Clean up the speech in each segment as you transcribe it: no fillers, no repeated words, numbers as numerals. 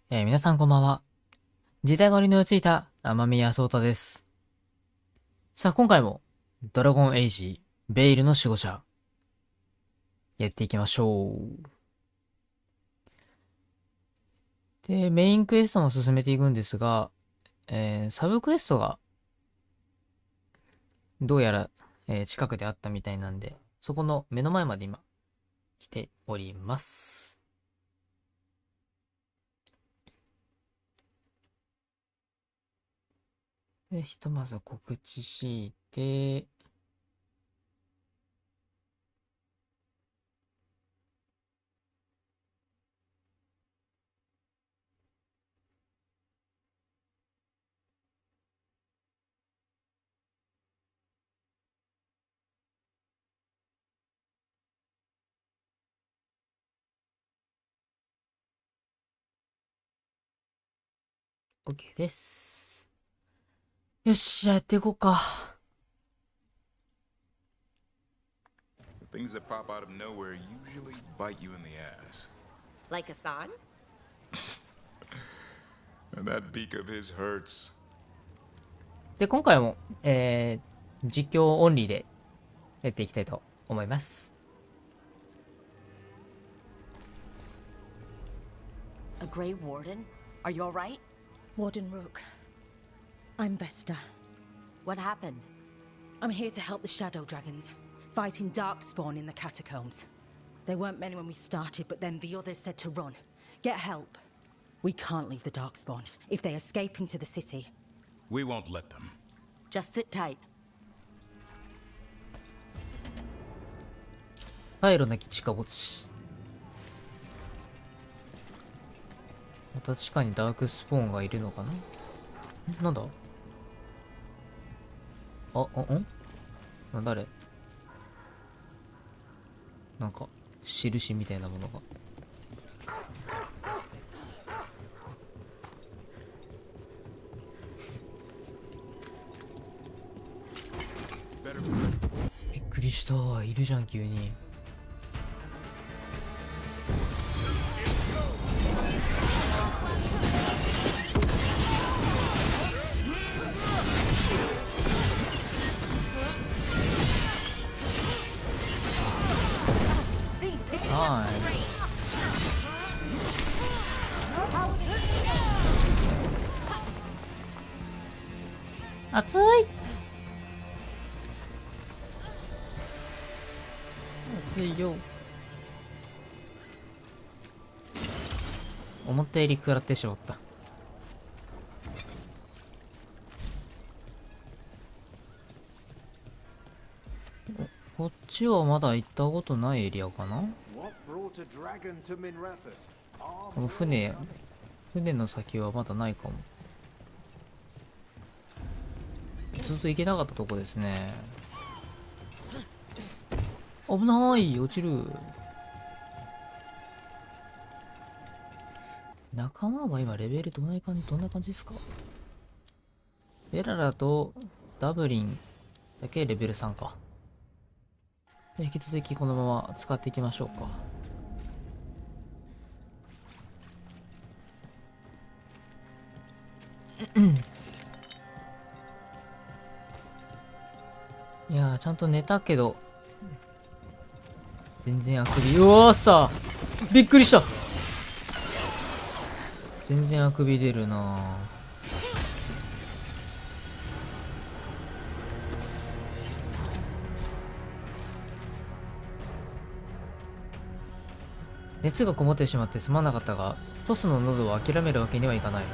皆さんこんばんは。時代狩りのついた雨宮そうたです。さあ、今回もドラゴンエイジ、ヴェイルの守護者、やっていきましょう。で、メインクエストも進めていくんですが、サブクエストが、どうやら、近くであったみたいなんで、そこの目の前まで今、来ております。で、ひとまず告知して、OK です。よし、じゃあやっていこうか。Things that pop out of nowhere usually bite you in the ass. Like Hassan? And that beak of his hurts. で、今回も、実況オンリーでやっていきたいと思います。A Grey Warden? Are you alright? Warden Rook. I'm Vesta. What happened? I'm here to help the Shadow Dragons, fighting Darkspawn in the catacombs. There weren't many when we started, but then the others said to run. Get help. We can't leave the Darkspawn. If they escape into the city... We won't let them. Just sit tight. 退路なき近墓地。また地下にダークスポーンがいるのかな。なんだ誰なんか印みたいなものが。びっくりした。いるじゃん急に。熱い。熱いよ。思ったより食らってしまった。こっちはまだ行ったことないエリアかな。この船の先はまだないかも。ずっと行けなかったとこですね。危ない、落ちる。仲間は今レベルどんな感じですか。ベララとダブリンだけレベル3か。引き続きこのまま使っていきましょうか。いやー、ちゃんと寝たけど全然あくび。うわーさ、びっくりした。全然あくび出るな。熱がこもってしまってすまなかったが、トスの喉を諦めるわけにはいかない。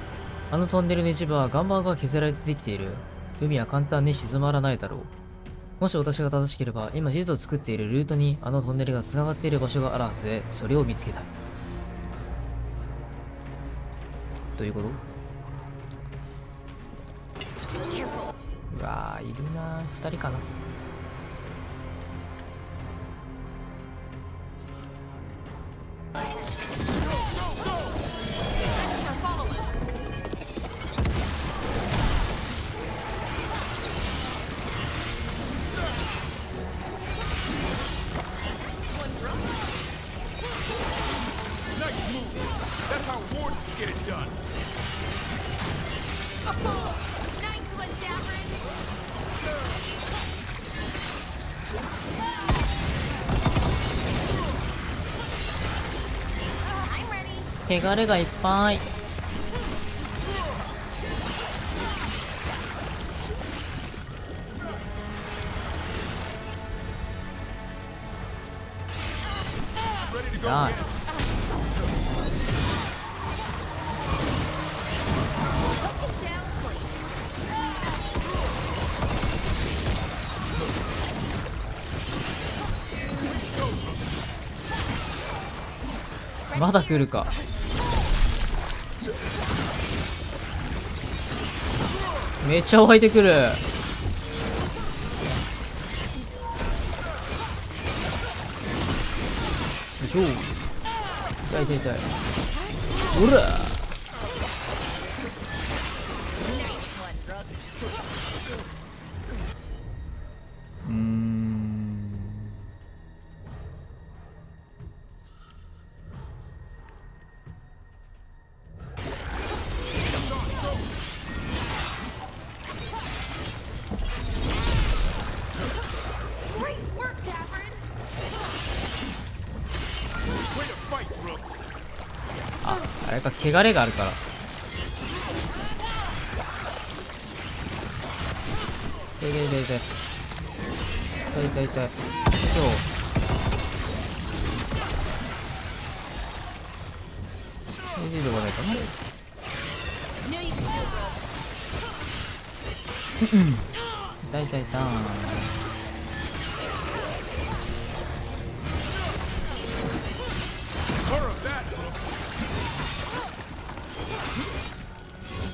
あのトンネルの一部は岩盤が削られてできている。海は簡単に静まらないだろう。もし私が正しければ、今地図を作っているルートにあのトンネルが繋がっている場所があるはずで、それを見つけたい。どういうこと？うわー、いるなー。2人かな。Nice move. That's how wardens get it done. 汚れがいっぱい。だい。まだ来るか。めっちゃ湧いてくる。よいしょ。痛い痛い痛い。おら。あれか、汚れがあるから。痛い痛い痛い痛い痛い痛い痛い。そういいとこないかな。痛い痛い痛い。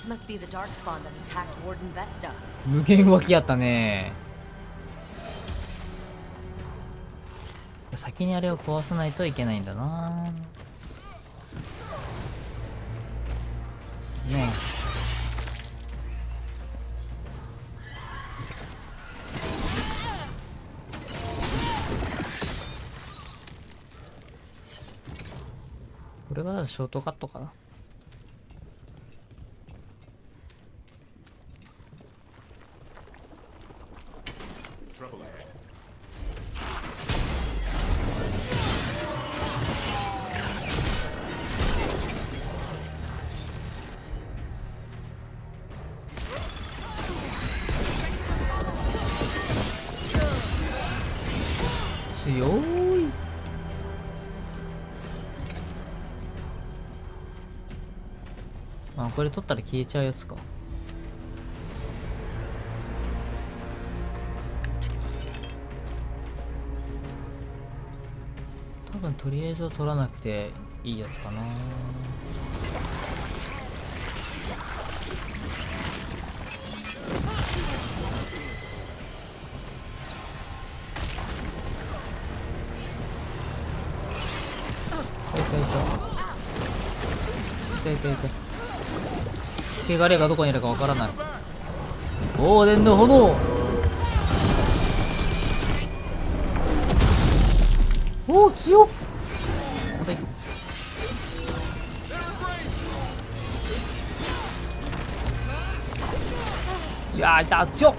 Must be the darkspawn that attacked Warden Vesta. 無限脇やったね。先にあれを壊さないといけないんだな。ねこれはショートカットかな。強い。あ、これ取ったら消えちゃうやつか。多分とりあえずは取らなくていいやつかな。痛い痛い痛い。汚れがどこにいるかわからない。オーデンの炎。おお、強っ。いやー、いた、強っ。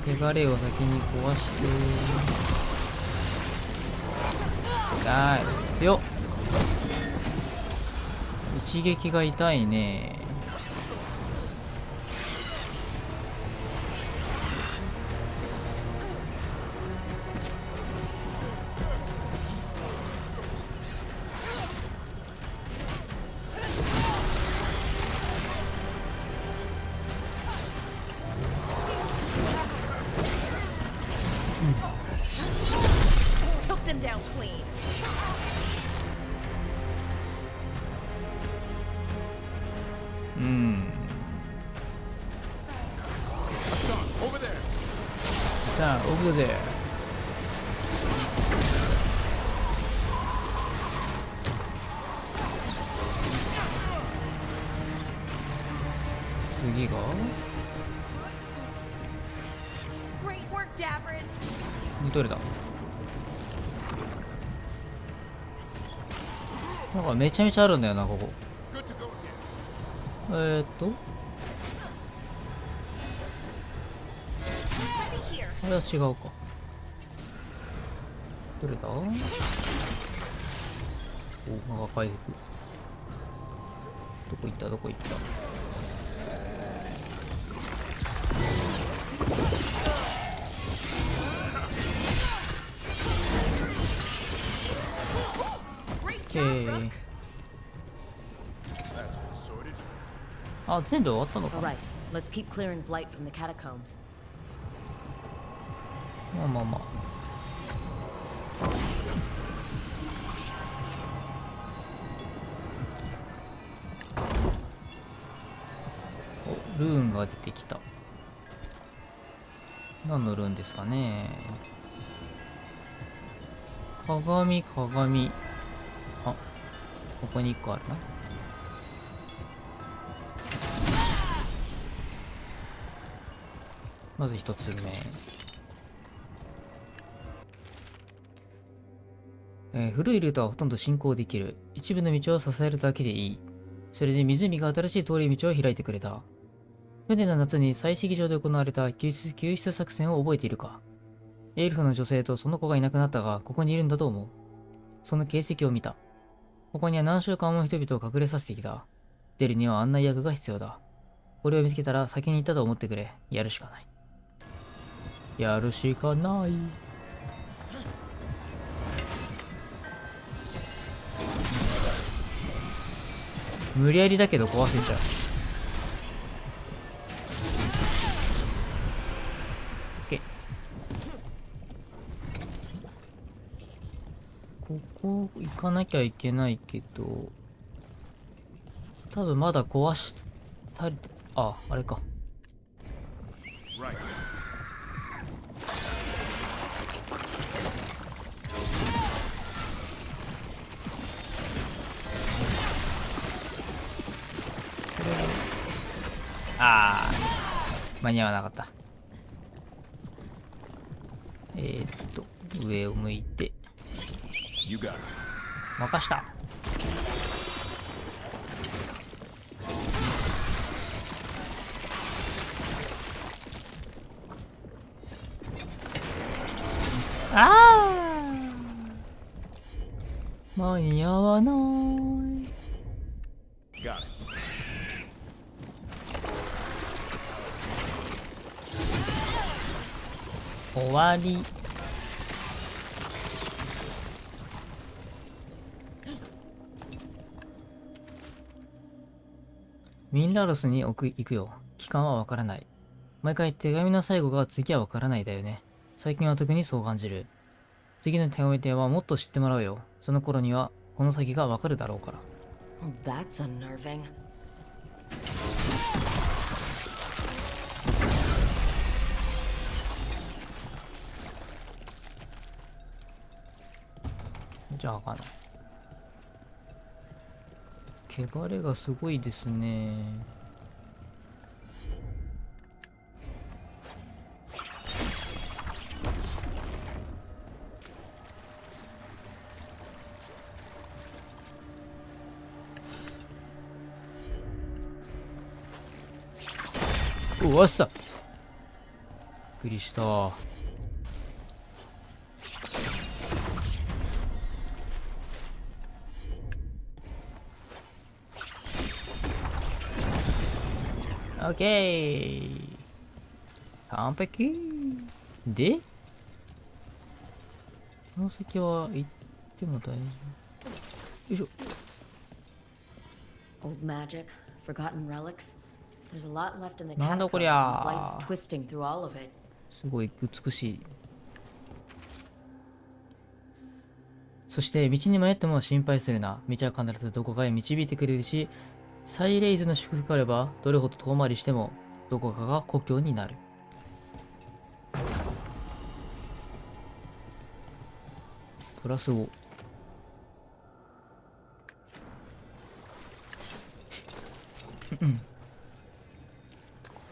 汚れを先に壊して。痛い、強っ。一撃が痛いね。さあ、奥で。次がどれだ。なんかめちゃめちゃあるんだよな、ここ。これは違うか。どれだ？お、マガ回復。どこ行った？どこ行った？あ、全部終わったのかな。 Alright, let's keep clearing blight from the catacombs. まあまあまあ。お、ルーンが出てきた。何のルーンですかね。鏡。あ、ここに1個あるな。まず1つ目。古いルートはほとんど進行できる。一部の道を支えるだけでいい。それで湖が新しい通り道を開いてくれた。去年の夏に採石場で行われた救出作戦を覚えているか。エルフの女性とその子がいなくなったが、ここにいるんだと思う。その形跡を見た。ここには何週間も人々を隠れさせてきた。出るには案内役が必要だ。これを見つけたら先に行ったと思ってくれ。やるしかない。やるしかない。無理やりだけど壊せちゃう。OK。ここ行かなきゃいけないけど、多分まだ壊したり、あ、あれか。Right. あー、間に合わなかった。上を向いて。You got it. 任した。あー、間に合わない。Got it. 終わり。ミンラロスに行くよ。期間はわからない。毎回手紙の最後が次はわからないだよね。最近は特にそう感じる。次の手紙展はもっと知ってもらうよ。その頃にはこの先がわかるだろうから。Well, that's unnerving. じゃああかんない。汚れがすごいですね。うわっさ。びっくりした。オッケー。完璧。で、この先は行っても大丈夫。よいしょ。Old magic, forgotten relics. There's a lot left in the なんだ catacombs こり and ゃ the blight's twisting through all of it. すごい美しい。そして道に迷っても心配するな。道は必ずどこかへ導いてくれるし、サイレイズの祝福があれば、どれほど遠回りしても、どこかが故郷になる。プラス5。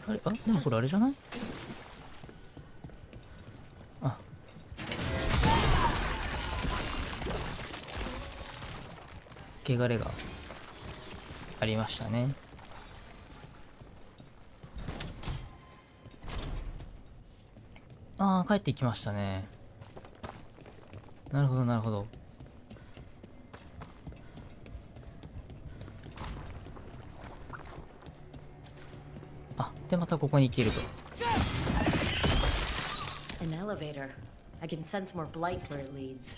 あれ、あ、でもこれあれじゃない？あ。汚れがありましたね。ああ、帰ってきましたね。なるほど、なるほど。あ、で、またここに行けると。An elevator. I can sense more blight where it leads.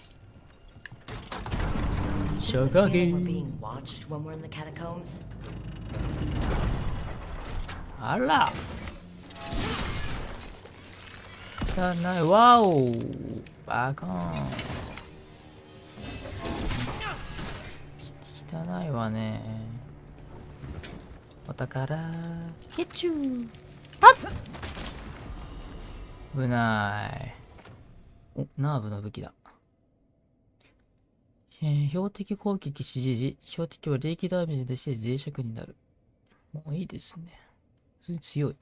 しゃがげ We're being watched when we're in the catacombs. あら汚い。わおバカーン。汚いわね。お宝ゲッチュー。はっ危ない。お、ナーブの武器だ。標的攻撃指示時、標的は霊気ダメージでして脆弱になる。もういいですね。強い。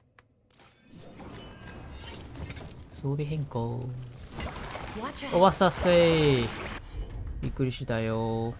装備変更。おわさせい。びっくりしたよ。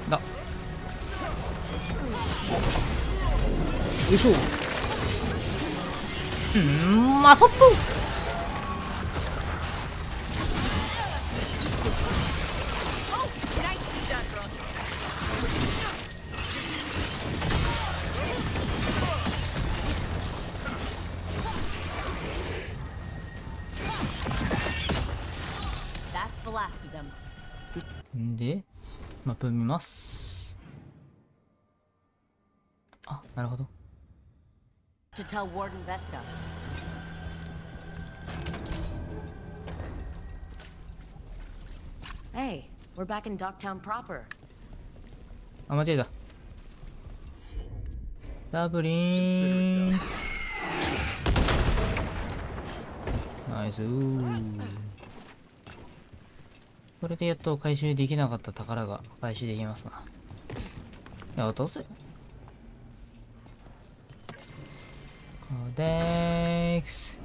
だ。よいしょ。マソップ。で、マップ見ます。あ、なるほど。To tell Warden Vesta. Hey, we're back in Docktown proper. あ、間違えた。ダブリン。ナイスー。これでやっと回収できなかった宝が回収できますな。いや、落とせ。コデックス。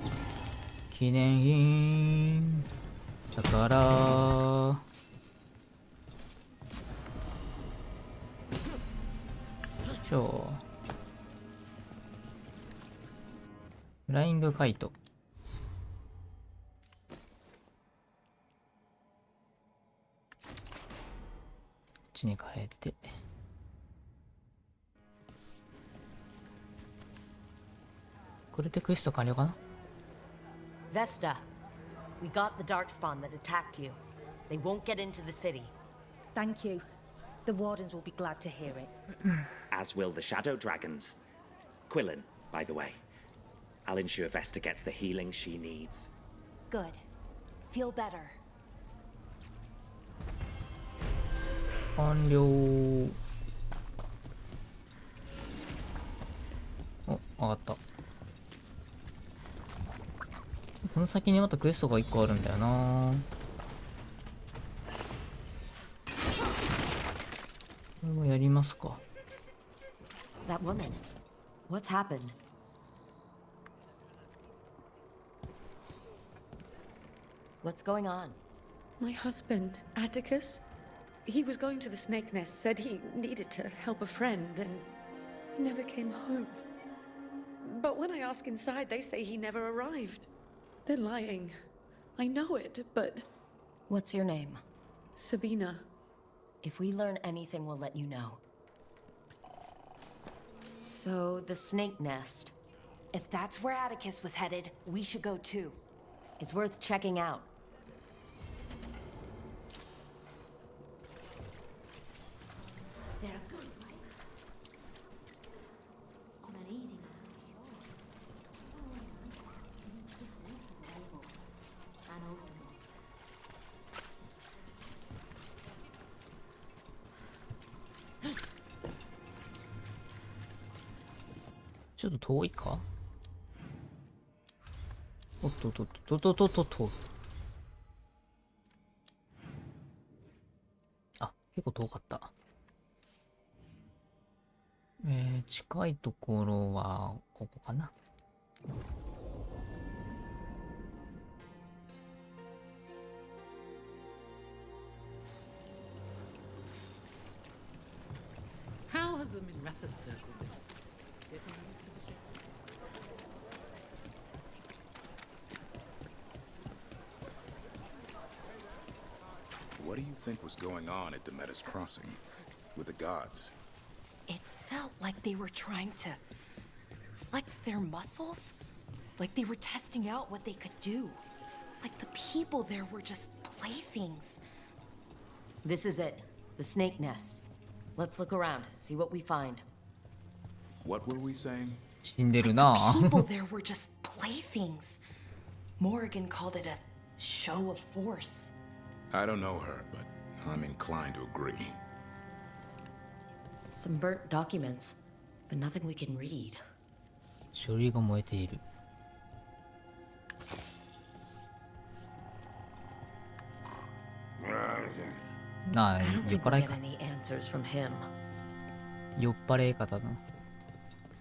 記念品。宝。フライングカイト。こっちに変えて。これでクエスト完了かな。 Vesta, we got the darkspawn that attacked you. They won't get into the city. Thank you. The wardens will be glad to hear it. As will the shadow dragons. Quillen, by the way. I'll ensure Vesta gets the healing she needs. Good. Feel better. 完了。お、上がった。この先にまたクエストが1個あるんだよな。これもやりますか。 That woman. What's happened? What's going on? My husband, Atticus, he was going to the snake nest, said he needed to help a friend, and he never came home. But when I ask inside, they say he never arrived. They're lying. I know it, but... What's your name? Sabina. If we learn anything, we'll let you know. So, the snake nest. If that's where Atticus was headed, we should go too. It's worth checking out. ちょっと遠いか。おっとっとっとっとっとっとっと。あ、結構遠かった。近いところは、ここかな。How has the Minratha circle been? Getting used to the ship? What do you think was going on at Demeter's Crossing with the gods? It felt like they were trying to flex their muscles. Like they were testing out what they could do. Like the people there were just playthings. This is it. The snake nest. Let's look around, see what we find. What were we saying? 死んでるな。 People there were just playthings. Morrigan called it a show of force. I don't know her, but I'm inclined to agree. Some burnt documents, but nothing we can read. 書類が燃えている。なあ、 I don't 酔っ think 払 we'll い get か。 any answers from him. 酔っ払い方だな。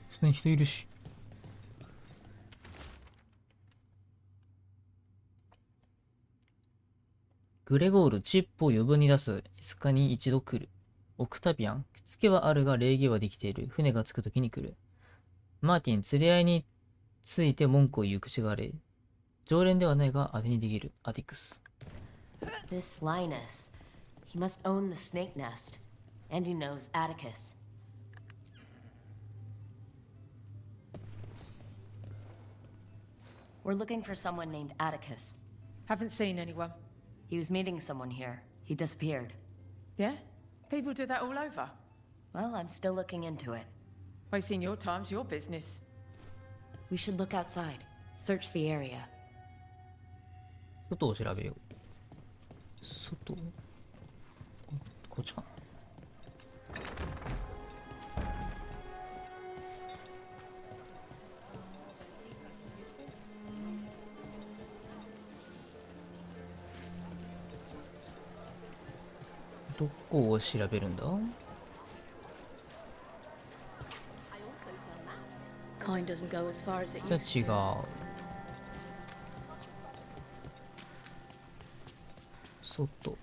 普通に人いるし。グレゴール、チップを余分に出す。5日に一度来る。オクタビアン、つけはあるが礼儀はできている。船が着くときに来る。マーティン、釣り合いについて文句を言う口が悪い。常連ではないが当てにできる。アティクス。This Linus, he must own the snake nest, and he knows Atticus. We're looking for someone named Atticus. Haven't seen anyone. He was meeting someone here. He disappeared. Yeah? People do that all over. Well, I'm still looking into it. Wasting your time's your business. We should look outside. Search the area. 外を調べよう。外？こっちかな。どこを調べるんだ？ Kind doesn't go as far as it じ used ゃあ違 to. う。外。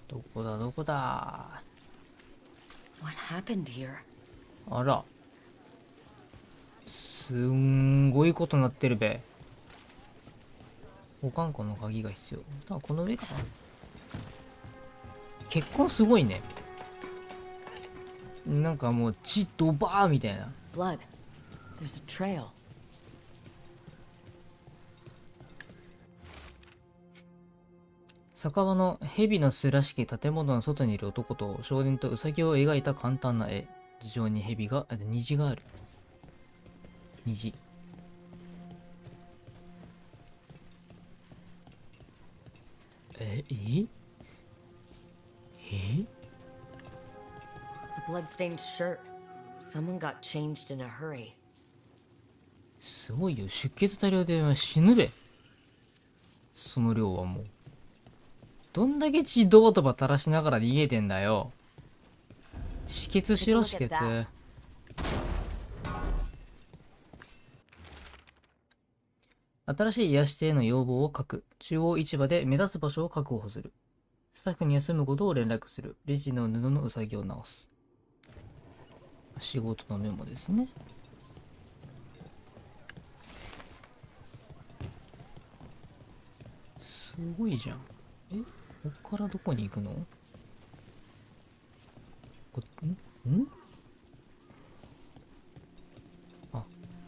どこだどこだ。 What happened here? あら。すんごいことなってるべ。保管庫の鍵が必要。多分この上かな。結婚すごいね。なんかもう血ドバーみたいな。 Blood. There's a trail. 酒場の蛇の巣らしき建物の外にいる男と少年とウサギを描いた簡単な絵。頭上に蛇が、虹がある。虹。え A blood-stained shirt. Someone got changed in a hurry. すごいよ。出血多量で死ぬべ。その量はもう。どんだけ血ドバドバ垂らしながら逃げてんだよ。止血しろ、止血。新しい癒し手への要望を書く。中央市場で目立つ場所を確保する。スタッフに休むことを連絡する。レジの布のうさぎを直す。仕事のメモですね。すごいじゃん。こっからどこに行くの？あ、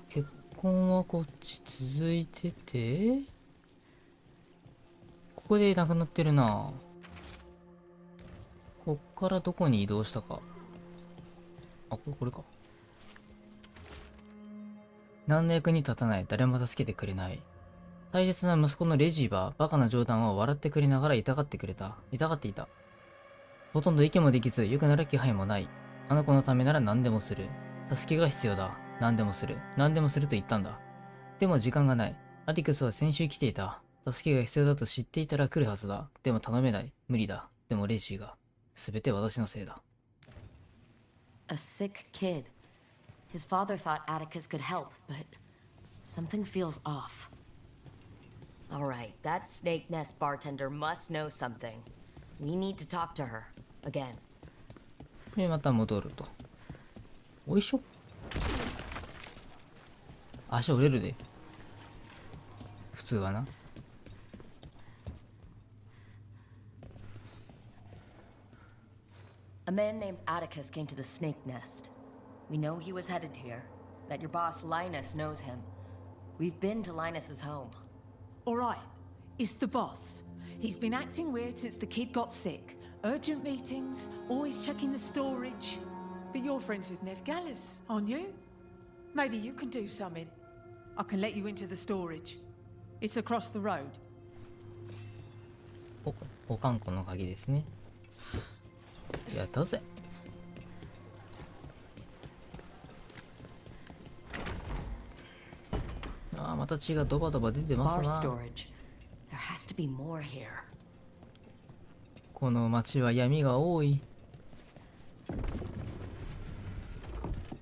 結婚はこっち続いてて、ここで亡くなってるな。こっからどこに移動したか。あ、これか。何の役に立たない。誰も助けてくれない。大切な息子のレジーはバカな冗談を笑ってくれながら痛がっていた。ほとんど息もできず、良くなる気配もない。あの子のためなら何でもする。助けが必要だ。何でもする。何でもすると言ったんだ。でも時間がない。アティクスは先週来ていた。助けが必要だと知っていたら来るはずだ。でも頼めない。無理だ。でもレイジーが。すべて私のせいだ。A sick kid. His father thought Atticus could help, but something feels off. All right, that snake nest bartender must know something. We need to talk to her again. で、また戻ると。おいしょ。足折れるで。普通はな。A man named Atticus came to the snake nest. We know he was headed here, that your boss Linus knows him. We've been to Linus's home. All right, it's the boss. He's been acting weird since the kid got sick. Urgent meetings, always checking the storage. But you're friends with Nev Gallus, aren't you? Maybe you can do something. I can let you into the storage. It's across the road. おかんこの鍵ですね。やったぜ。ああ、また血がドバドバ出てますな。There has to be more here. この町は闇が多い。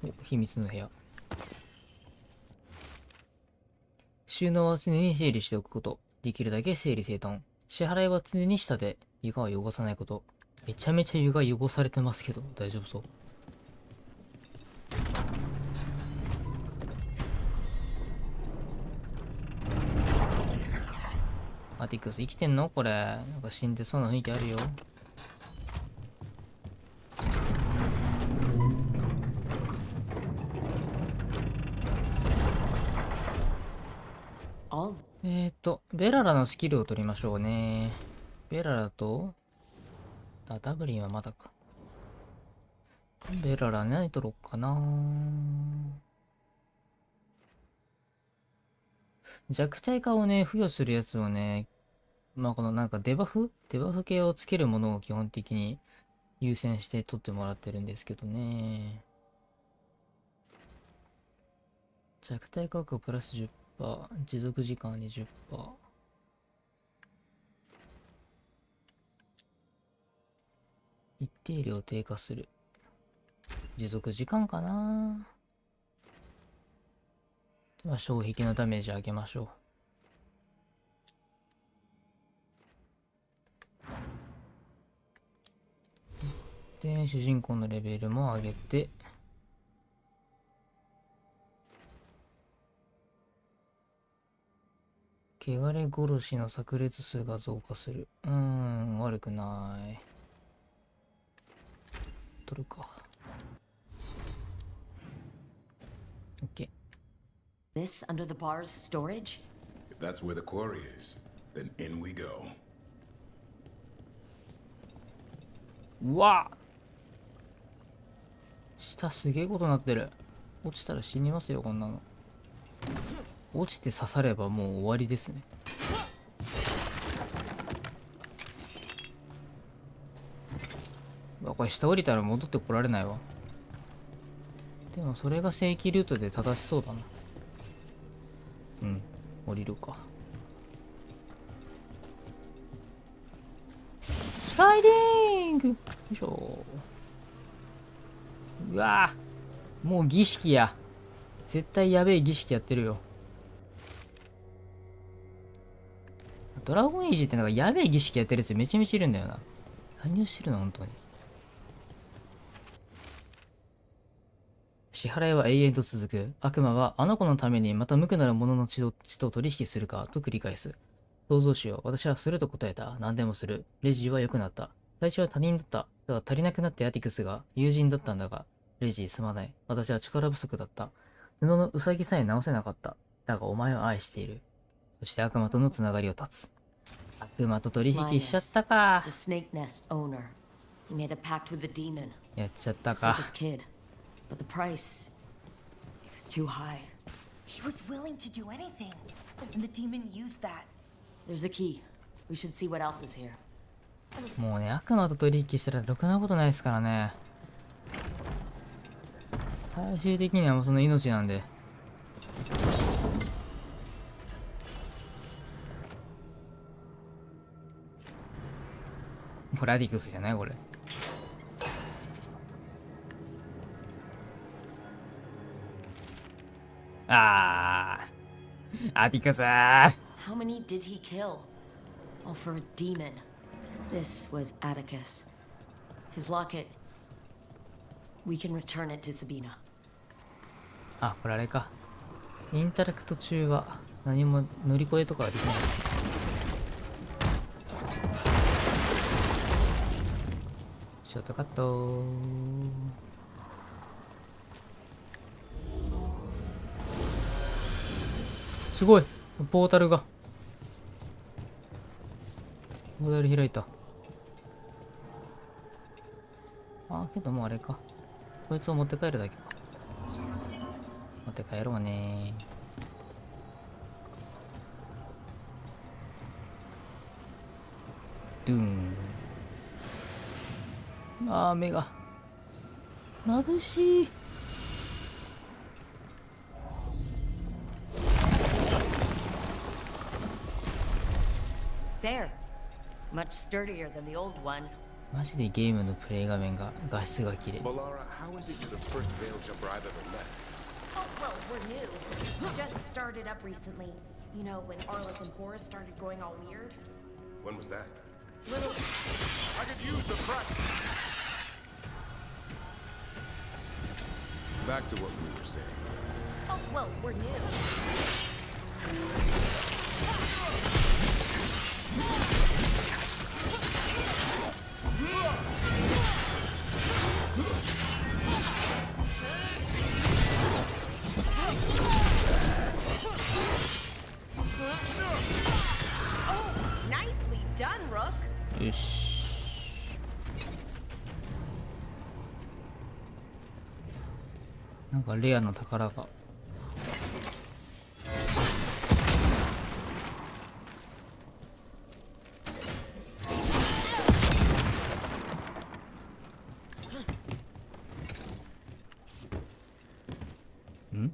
お、秘密の部屋。収納は常に整理しておくこと。できるだけ整理整頓。支払いは常に下で床を汚さないこと。めちゃめちゃ床汚されてますけど、大丈夫そう。アティクス生きてんのこれ。なんか死んでそうな雰囲気あるよ。ベララのスキルを取りましょうね。ベララと、ダブリンはまだか。ベララ何取ろうかな。弱体化をね、付与するやつをね、まあこのなんかデバフ系をつけるものを基本的に優先して取ってもらってるんですけどね。弱体化価プラス 10%、持続時間 20%。一定量低下する。持続時間かな。では衝撃のダメージ上げましょう。で、主人公のレベルも上げて、汚れ殺しの炸裂数が増加する。悪くない。取るか。OK。This under the bar's storage? If that's where the quarry is, then in we go. うわっ、下すげえことなってる。落ちたら死にますよ、こんなの。落ちて刺さればもう終わりですね。うわ、これ下降りたら戻ってこられないわ。でもそれが正規ルートで正しそうだな。うん、降りるか。スライディングよいしょ。うわぁ、もう儀式や。絶対やべえ儀式やってるよ。ドラゴンエイジってなんかやべえ儀式やってるやつめちゃめちゃいるんだよな。何をしてるの本当に。支払いは永遠と続く。悪魔はあの子のためにまた無垢なる者の血と取引するかと繰り返す。想像しよう。私はすると答えた。何でもする。レジーは良くなった。最初は他人だった。だが足りなくなってアティクスが友人だったんだが、レジーすまない。私は力不足だった。布のウサギさえ直せなかった。だがお前を愛している。そして悪魔とのつながりを断つ。悪魔と取引しちゃったか。やっちゃったか。But the price, it was too high. He was willing to do anything, and the demon used that. There's a key. We should see what else is here. もうね、悪魔と取引したらろくなことないですからね。最終的にはもうその命なんで。これアディクスじゃないこれ。アディクス。 How many did he kill? All for a demon. This was Atticus. His locket. We can return it to Sabina. あ、これあれか。インタラクト中は何も乗り越えとかはできない。ショートカット。すごいポータルが。ポータル開いた。あ、けどもうあれか。こいつを持って帰るだけか。持って帰ろうね。ドゥーン。あー、目が眩しい。There. Much sturdier than the old one. マジでゲームのプレイ画面が画質が綺麗。 Balara, how is it you're the first veil jumper I've ever met? Oh, well, we're new. We just started up recently. You know, when Arlick and Boris started going all weird. When was that? Little... I could use the press! Back to what we were saying. Oh, well, we're new. Nicely done, Rook. よし。なんかレアな宝が。ん？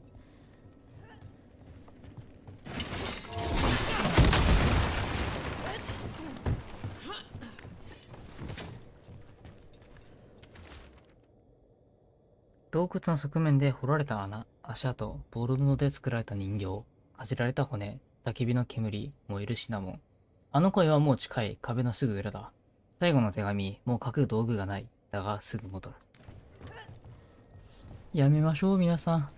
洞窟の側面で掘られた穴、足跡、ボール布で作られた人形、かじられた骨、焚き火の煙、燃えるシナモン。あの声はもう近い、壁のすぐ裏だ。最後の手紙、もう書く道具がない。だがすぐ戻る。やめましょう、皆さん。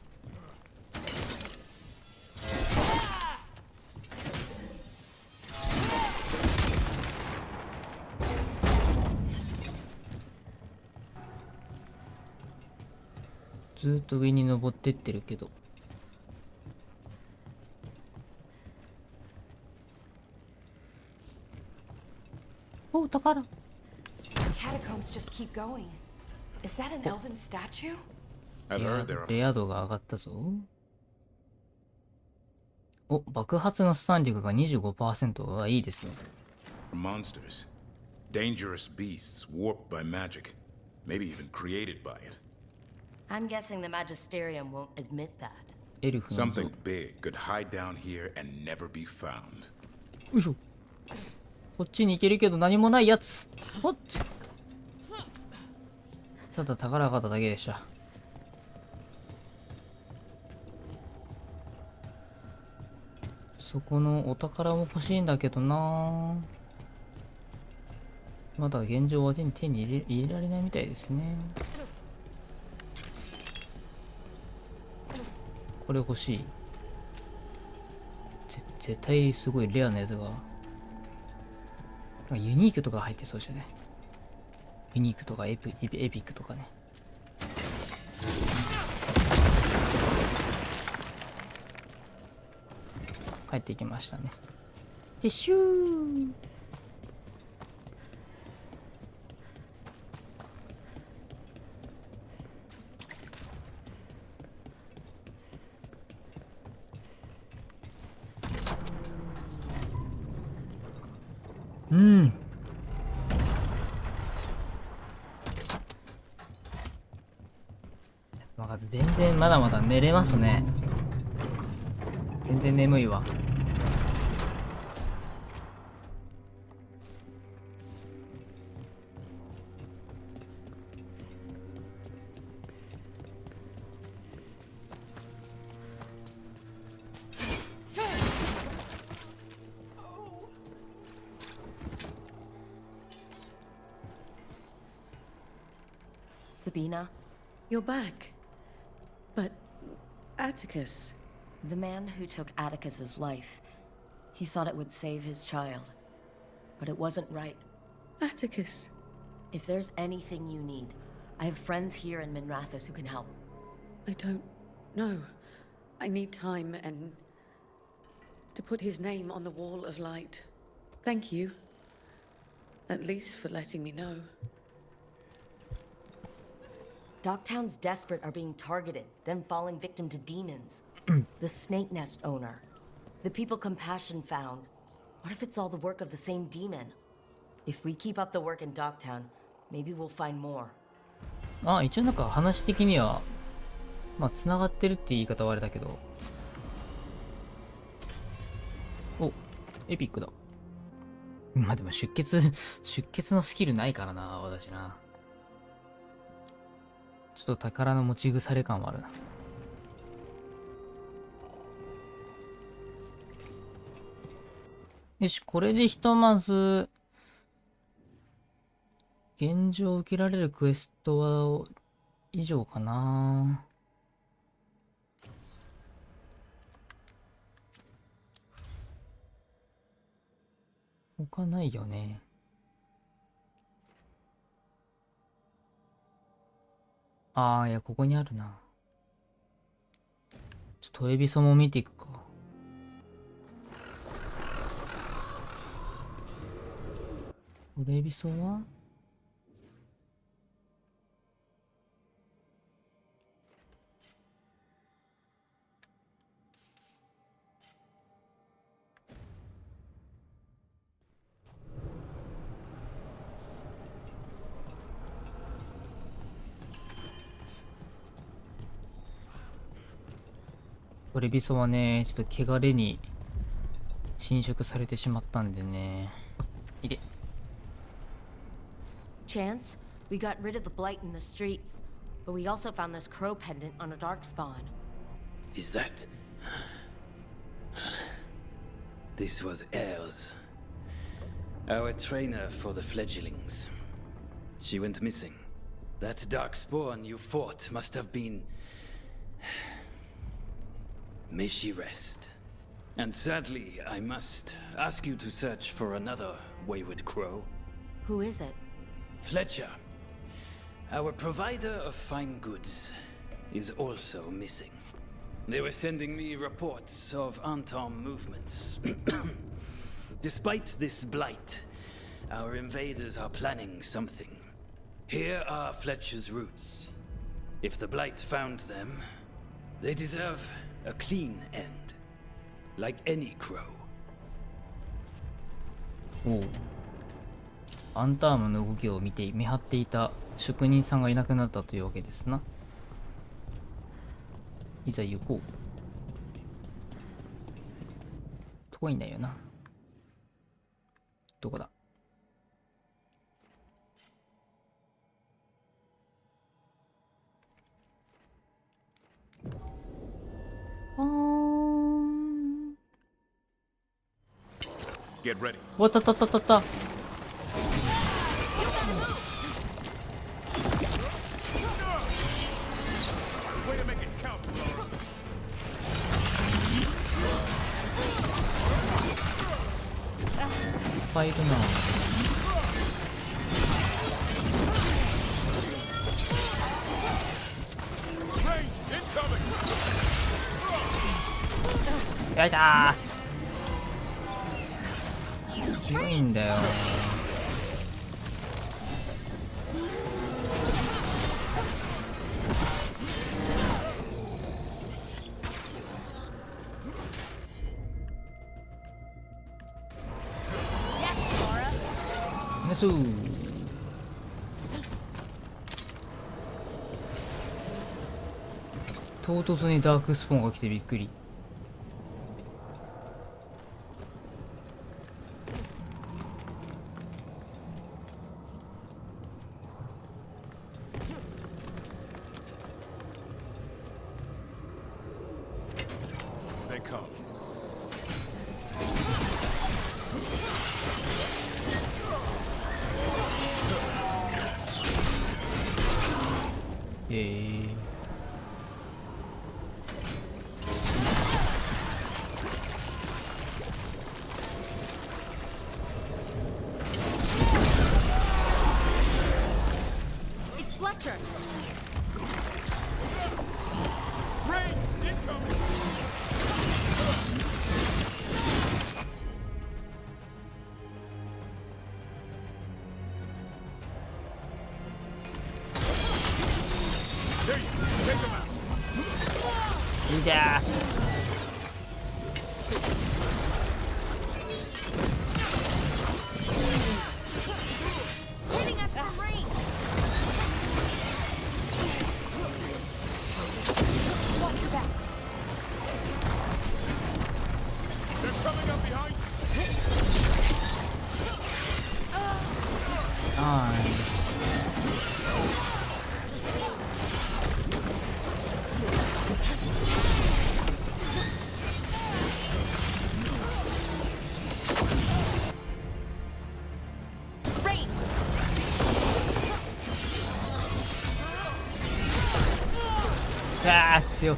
ずーっと上に登ってってるけど。お、宝。Catacombs just keep going. Is that an elven statue? I've heard there are レア度が上がったぞ。お、爆発のスタン力が 25% はいいですね。monsters. Dangerous beasts warped by magic. Maybe even created by it. I'm guessing the Magisterium won't admit that. エルフの像。 Something big could hide down here and never be found. よいしょ。こっちに行けるけど何もないやつ。おっつ。ただ宝があっただけでした。そこのお宝も欲しいんだけどな。まだ現状は手に入れられないみたいですね。これ欲しい。絶対すごいレアなやつが。ユニークとか入ってそうじゃね。ユニークとかエピックとかね。帰ってきましたね。でシュー。うん。全然まだまだ寝れますね。全然眠いわ。Sabina, You're back. But Atticus. the man who took Atticus's life, he thought it would save his child. But it wasn't right. Atticus. If there's anything you need, I have friends here in Minrathous who can help. I don't know. I need time and to put his name on the wall of light. Thank you. At least for letting me know. Docktown's desperate are being targeted, then falling victim to demons. The Snake Nest owner. The people Compassion found. What if it's all the work of the same demon? If we keep up the work in Docktown, maybe we'll find more. あ、一応なんか話的にはまあ繋がってるって言い方はあれだけど。お、エピックだ。まあでも出血のスキルないからな、私な。ちょっと宝の持ち腐れ感はあるな。よし、これでひとまず、現状受けられるクエストは以上かな。他ないよね。ああ、いや、ここにあるな。トレビソも見ていくか。トレビソはトレビソはね、ちょっと汚れに侵食されてしまったんでね。いれ。Chance, we got rid of the blight in the streets, but we also found this crow pendant on a darkspawn. Is that... This was Ayres, our trainer for the fledglings. She went missing. That darkspawn you fought must have been... May she rest. And sadly, I must ask you to search for another wayward crow. Who is it? Fletcher, our provider of fine goods, is also missing. They were sending me reports of Antom movements. Despite this blight, our invaders are planning something. Here are Fletcher's roots. If the blight found them, they deserve a clean end, like any crow. おう。アンタームの動きを見張っていた職人さんがいなくなったというわけですな。いざ行こう。遠いんだよな。どこだ。Get ready. おったったったったった。いっぱいいるな。やいたー。強いんだよ。ナイスー。唐突にダークスポーンが来てびっくり。いやー、強い。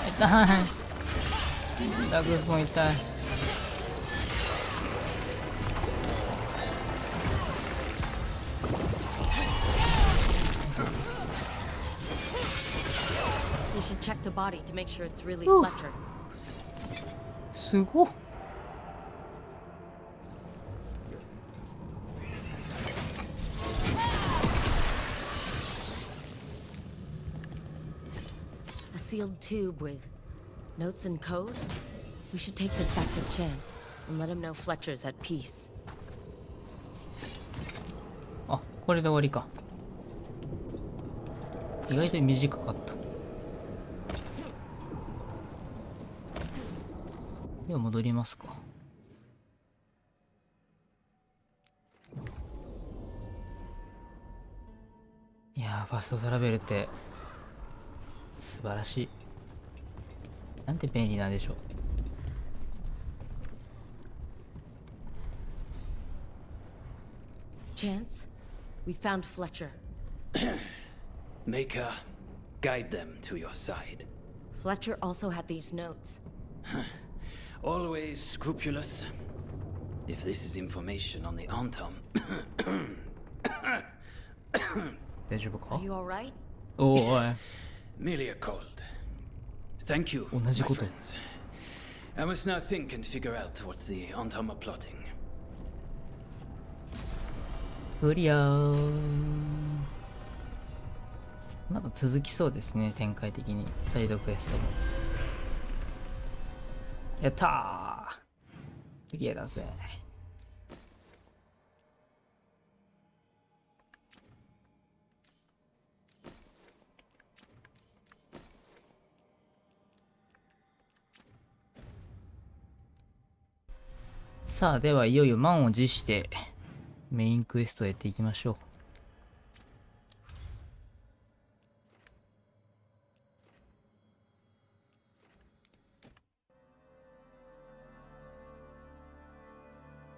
痛い。ダークスポーン痛い。We should check the body to make sure it's really Fletcher. すごっ。A sealed tube with notes and code? We should take this back to Chance and let him know Fletcher's at peace. あ、これで終わりか。意外と短かった。では戻りますか。いやー、ファストトラベルって素晴らしい。なんて便利なんでしょう。Chance, we found Fletcher. Maker, guide them to your side. Fletcher also had these notes. Always scrupulous. If this is information on the Antom. 大丈夫か？ Are you alright? おーい。 Merely a cold. Thank you, my 同じこと。 friends. I must now think and figure out what the Antom are plotting. クリアー。まだ続きそうですね、展開的に。サイドクエストも。やったー。クリアだぜ。さあ、ではいよいよ満を持してメインクエストやっていきましょう。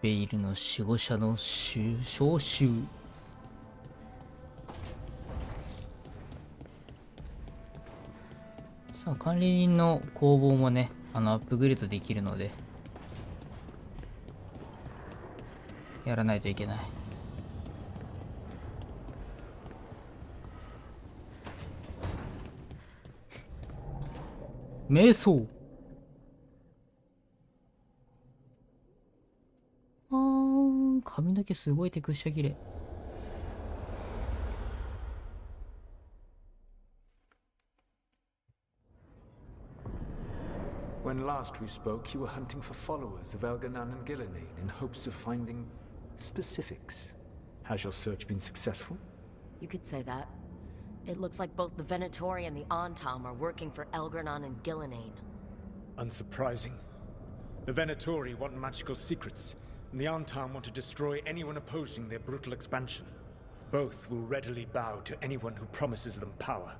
ベイルの守護者の招集。さあ、管理人の工房もね、アップグレードできるのでやらないといけない。瞑想。髪の毛すごいテクスチャ綺麗。When last we spoke, you were hunting for followers of Elganan and Gillenane in hopes of finding specifics. Has your search been successful? You could say that. It looks like both the Venatori and the Antam are working for Elgranon and Gillinane. Unsurprising. The Venatori want magical secrets, and the Antam want to destroy anyone opposing their brutal expansion. Both will readily bow to anyone who promises them power.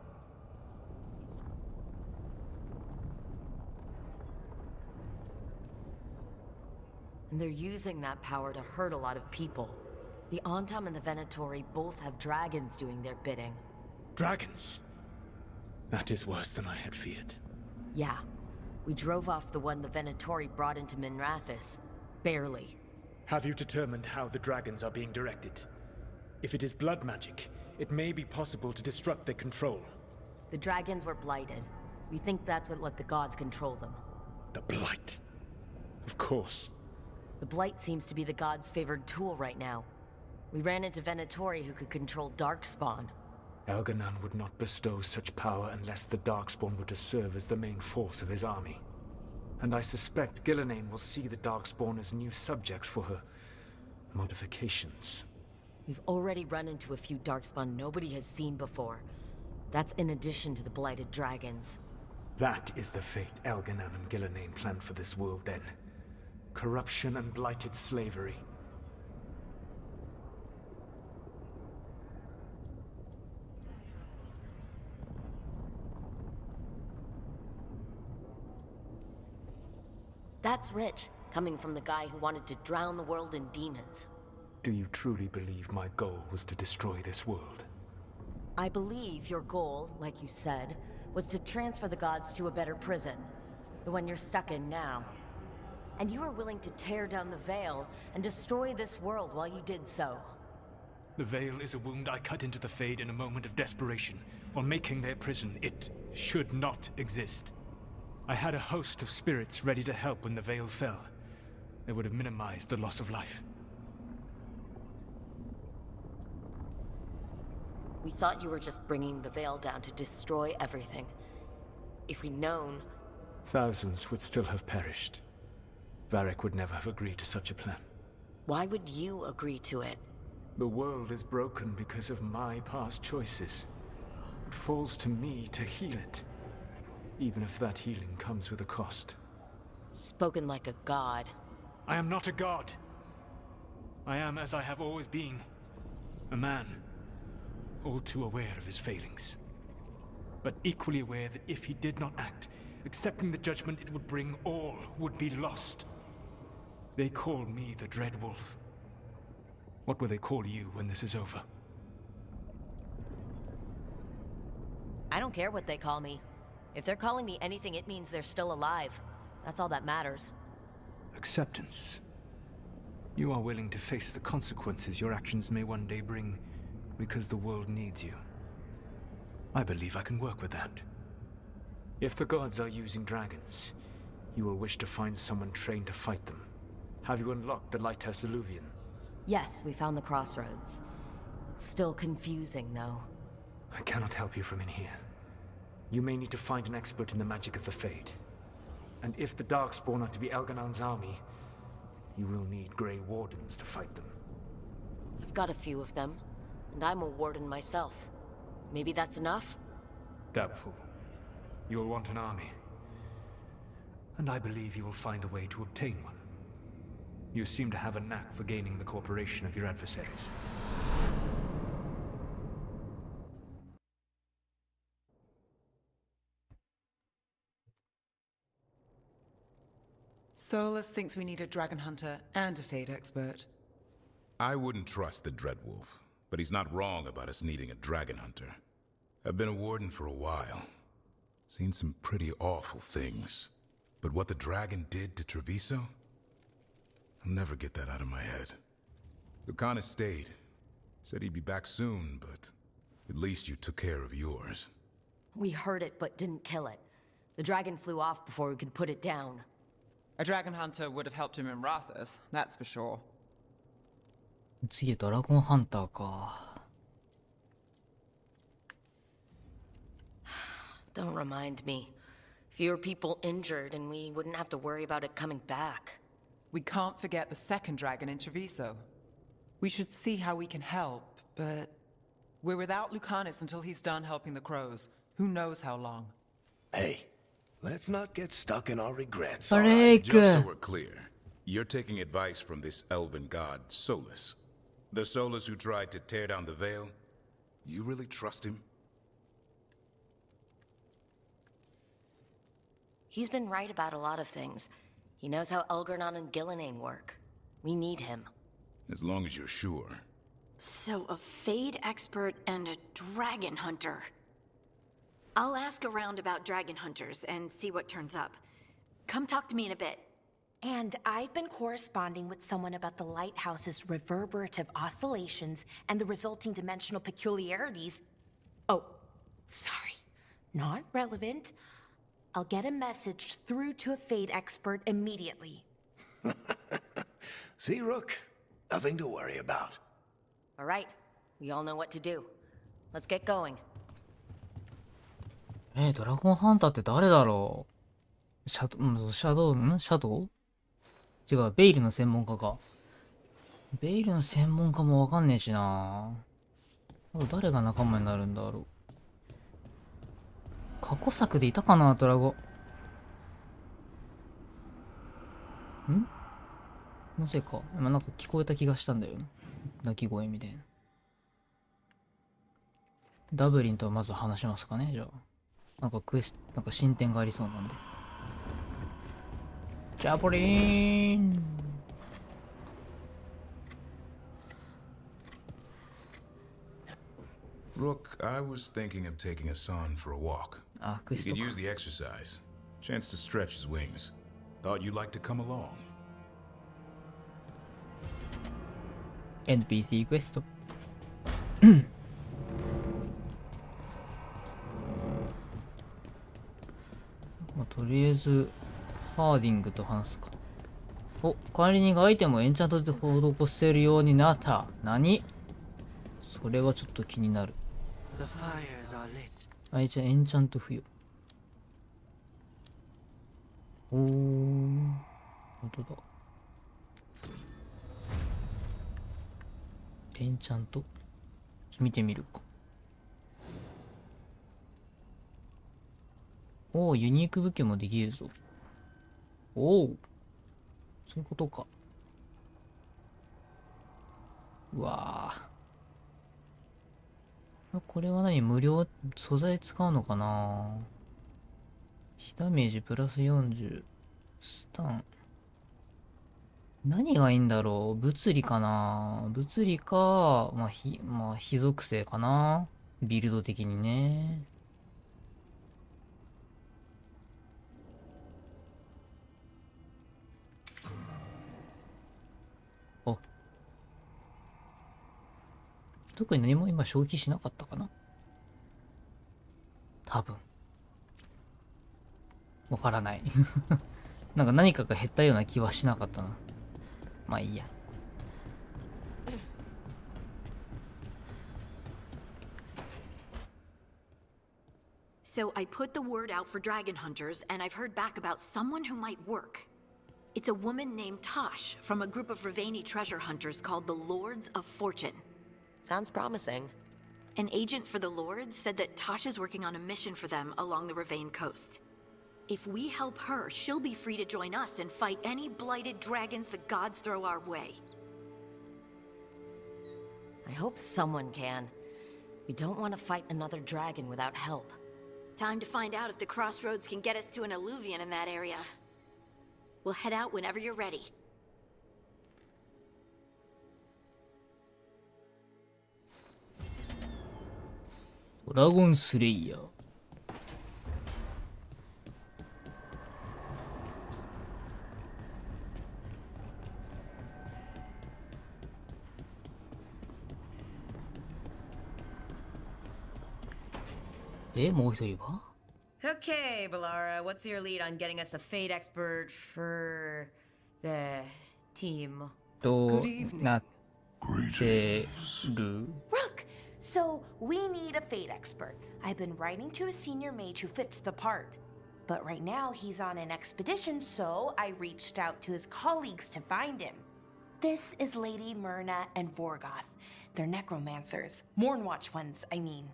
And they're using that power to hurt a lot of people. The Antam and the Venatori both have dragons doing their bidding. Dragons? That is worse than I had feared. Yeah. We drove off the one the Venatori brought into Minrathous. Barely. Have you determined how the dragons are being directed? If it is blood magic, it may be possible to disrupt their control. The dragons were blighted. We think that's what let the gods control them. The Blight. Of course. The Blight seems to be the gods' favored tool right now. We ran into Venatori who could control Darkspawn. Elganon would not bestow such power unless the Darkspawn were to serve as the main force of his army. And I suspect Gillinane will see the Darkspawn as new subjects for her modifications. We've already run into a few Darkspawn nobody has seen before. That's in addition to the blighted dragons. That is the fate Elganon and Gillinane planned for this world then. Corruption and blighted slavery. That's rich, coming from the guy who wanted to drown the world in demons. Do you truly believe my goal was to destroy this world? I believe your goal, like you said, was to transfer the gods to a better prison. The one you're stuck in now. And you were willing to tear down the veil and destroy this world while you did so. The veil is a wound I cut into the Fade in a moment of desperation, while making their prison. It should not exist. I had a host of spirits ready to help when the veil fell. They would have minimized the loss of life. We thought you were just bringing the veil down to destroy everything. If we'd known... Thousands would still have perished. Varric would never have agreed to such a plan. Why would you agree to it? The world is broken because of my past choices. It falls to me to heal it. Even if that healing comes with a cost. Spoken like a god. I am not a god. I am as I have always been. A man. All too aware of his failings. But equally aware that if he did not act, accepting the judgment it would bring, all would be lost. They call me the Dread Wolf. What will they call you when this is over? I don't care what they call me. If they're calling me anything, it means they're still alive. That's all that matters. Acceptance. You are willing to face the consequences your actions may one day bring because the world needs you. I believe I can work with that. If the gods are using dragons, you will wish to find someone trained to fight them. Have you unlocked the Lighthouse Illuvian? Yes, we found the crossroads. It's still confusing, though. I cannot help you from in here. You may need to find an expert in the magic of the Fade. And if the Darkspawn are to be Elganon's army, you will need Grey Wardens to fight them. I've got a few of them, and I'm a warden myself. Maybe that's enough? Doubtful. You will want an army. And I believe you will find a way to obtain one. You seem to have a knack for gaining the cooperation of your adversaries. Solus thinks we need a dragon hunter and a Fade expert. I wouldn't trust the Dreadwolf, but he's not wrong about us needing a dragon hunter. I've been a warden for a while. Seen some pretty awful things. But what the dragon did to Treviso? I'll never get that out of my head. Lucanus stayed. Said he'd be back soon, but at least you took care of yours. We heard it, but didn't kill it. The dragon flew off before we could put it down. A dragon hunter would have helped him in Rathus, that's for sure. 次ドラゴンハンターか。Don't remind me. Fewer people injured and we wouldn't have to worry about it coming back. We can't forget the second dragon in Treviso. We should see how we can help, but We're without Lucanus until he's done helping the crows. Who knows how long? Hey, let's not get stuck in our regrets. Break. Just so we're clear, you're taking advice from this elven god, Solus. The Solus who tried to tear down the veil? You really trust him? He's been right about a lot of things. He knows how Elgernon and Gillenane work. We need him. As long as you're sure. So, a Fade expert and a dragon hunter. I'll ask around about dragon hunters and see what turns up. Come talk to me in a bit. And I've been corresponding with someone about the lighthouse's reverberative oscillations and the resulting dimensional peculiarities. Oh, sorry. Not relevant. I'll get a message through to a Fade expert immediately. See, Rook? Nothing to worry about. All right. We all know what to do. Let's get going. ドラゴンハンターって誰だろう？シャドウ違う、ベイルの専門家か。ベイルの専門家もわかんねえしな。あと誰が仲間になるんだろう。過去作でいたかな、ドラゴン。なぜか。今なんか聞こえた気がしたんだよな。鳴き声みたいな。ダブリンとまず話しますかね、じゃあ。なんかなんか進展がありそうなんで。ジャブリン。Rook, I was thinking of taking Hassan for a walk. He could use the exercise. Chance to stretch his wings. Thought you'd like to come along. NPC クエスト。まあ、とりあえずハーディングと話すか。お、管理人がアイテムをエンチャントで施せるようになった。何？それはちょっと気になる。あいちゃんエンチャント付与。おー、本当だ。エンチャント見てみるか。おお、ユニーク武器もできるぞ。おお、そういうことか。うわあ。これは何？無料素材使うのかな？火ダメージプラス40。スタン。何がいいんだろう？物理かな？物理か、まあ火属性かな？ビルド的にね。お。特に何も今消費しなかったかな？多分。わからない。なんか何かが減ったような気はしなかったな。まあいいや。So I put the word out for dragon hunters, and I've heard back about someone who might work. It's a woman named Tosh from a group of Ravani treasure hunters called the Lords of Fortune. Sounds promising. An agent for the Lords said that Tosh is working on a mission for them along the Ravane coast. If we help her, she'll be free to join us and fight any blighted dragons the gods throw our way. I hope someone can. We don't want to fight another dragon without help. Time to find out if the crossroads can get us to an alluvion in that area. We'll head out whenever you're ready. Dragon Slayer.で、もう一人は Okay, Balara, what's your lead on getting us a Fade expert for the team? となってる。Rook! So, we need a Fade expert. I've been writing to a senior mage who fits the part. But right now, he's on an expedition, so I reached out to his colleagues to find him. This is Lady Myrna and Vorgoth. They're necromancers. Mournwatch ones, I mean.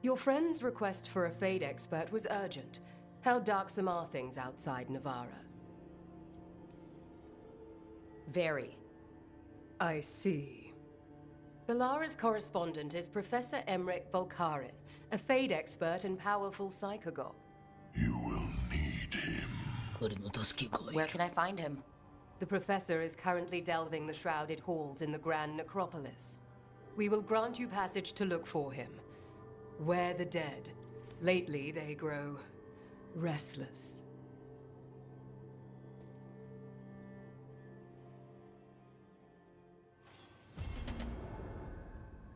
Your friend's request for a Fade expert was urgent. How darksome are things outside Navarra? Very. I see. Belara's correspondent is Professor Emmerich Volkarin, a Fade expert and powerful psychagogue. Where can I find him? The professor is currently delving the shrouded halls in the Grand Necropolis. We will grant you passage to look for him. Where the dead. Lately they grow restless.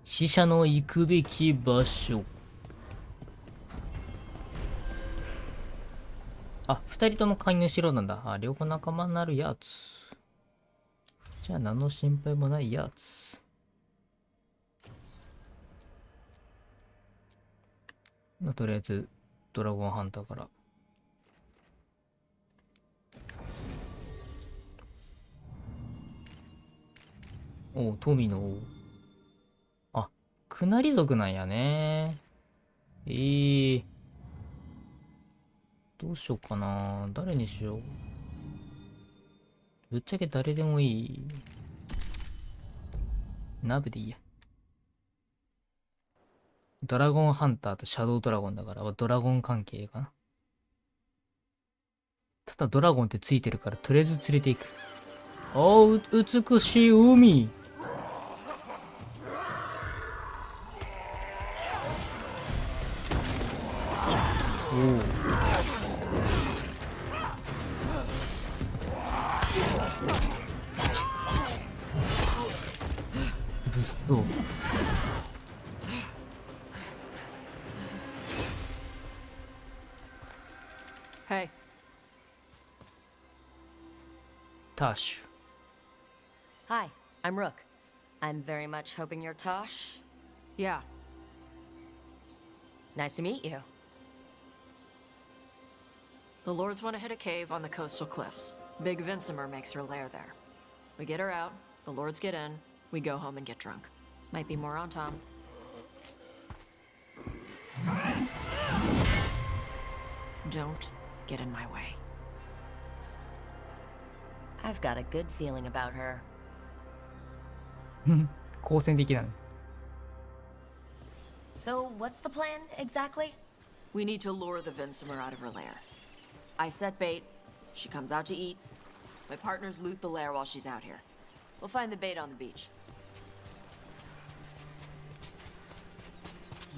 死者の行くべき場所。あ、二人とも介入しろなんだ。あ、両方仲間になるやつ。じゃあ何の心配もないやつ。とりあえずドラゴンハンターから。おう、富の王。あ、くなり族なんやね。どうしようかな。誰にしよう。ぶっちゃけ誰でもいい。ナブでいいや。ドラゴンハンターとシャドウドラゴンだから、ドラゴン関係かな。ただドラゴンってついてるから、とりあえず連れていく。おう、美しい海。おう。物騒。Hey. Tosh. Hi, I'm Rook. I'm very much hoping you're Tosh. Yeah. Nice to meet you. The Lords want to hit a cave on the coastal cliffs. Big Vincimer makes her lair there. We get her out, the Lords get in, we go home and get drunk. Might be more on Tom. Don't get in my way. I've got a good feeling about her. 好戦的だね。So, what's the plan exactly? We need to lure the Vincimer out of her lair. I set bait, she comes out to eat. My partners loot the lair while she's out here. We'll find the bait on the beach.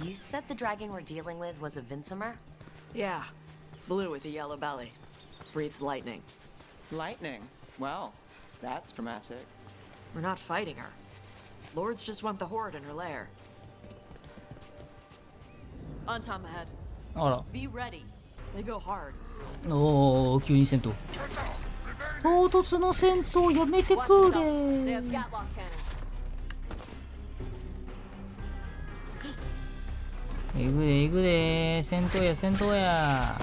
You said the dragon we're dealing with was a Vincimer? Yeah, blue with a yellow belly. Breathes lightning. Lightning? Well, that's dramatic. We're not fighting her. Lords just want the horde in her lair. On Tom ahead. あら。 Be ready. They go hard. おお、急に戦闘。唐突の戦闘やめてくれ。えぐれえぐれ、戦闘や戦闘や。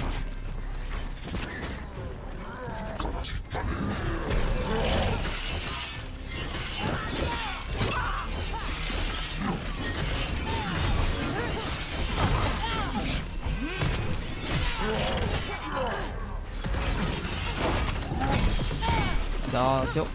大丈夫。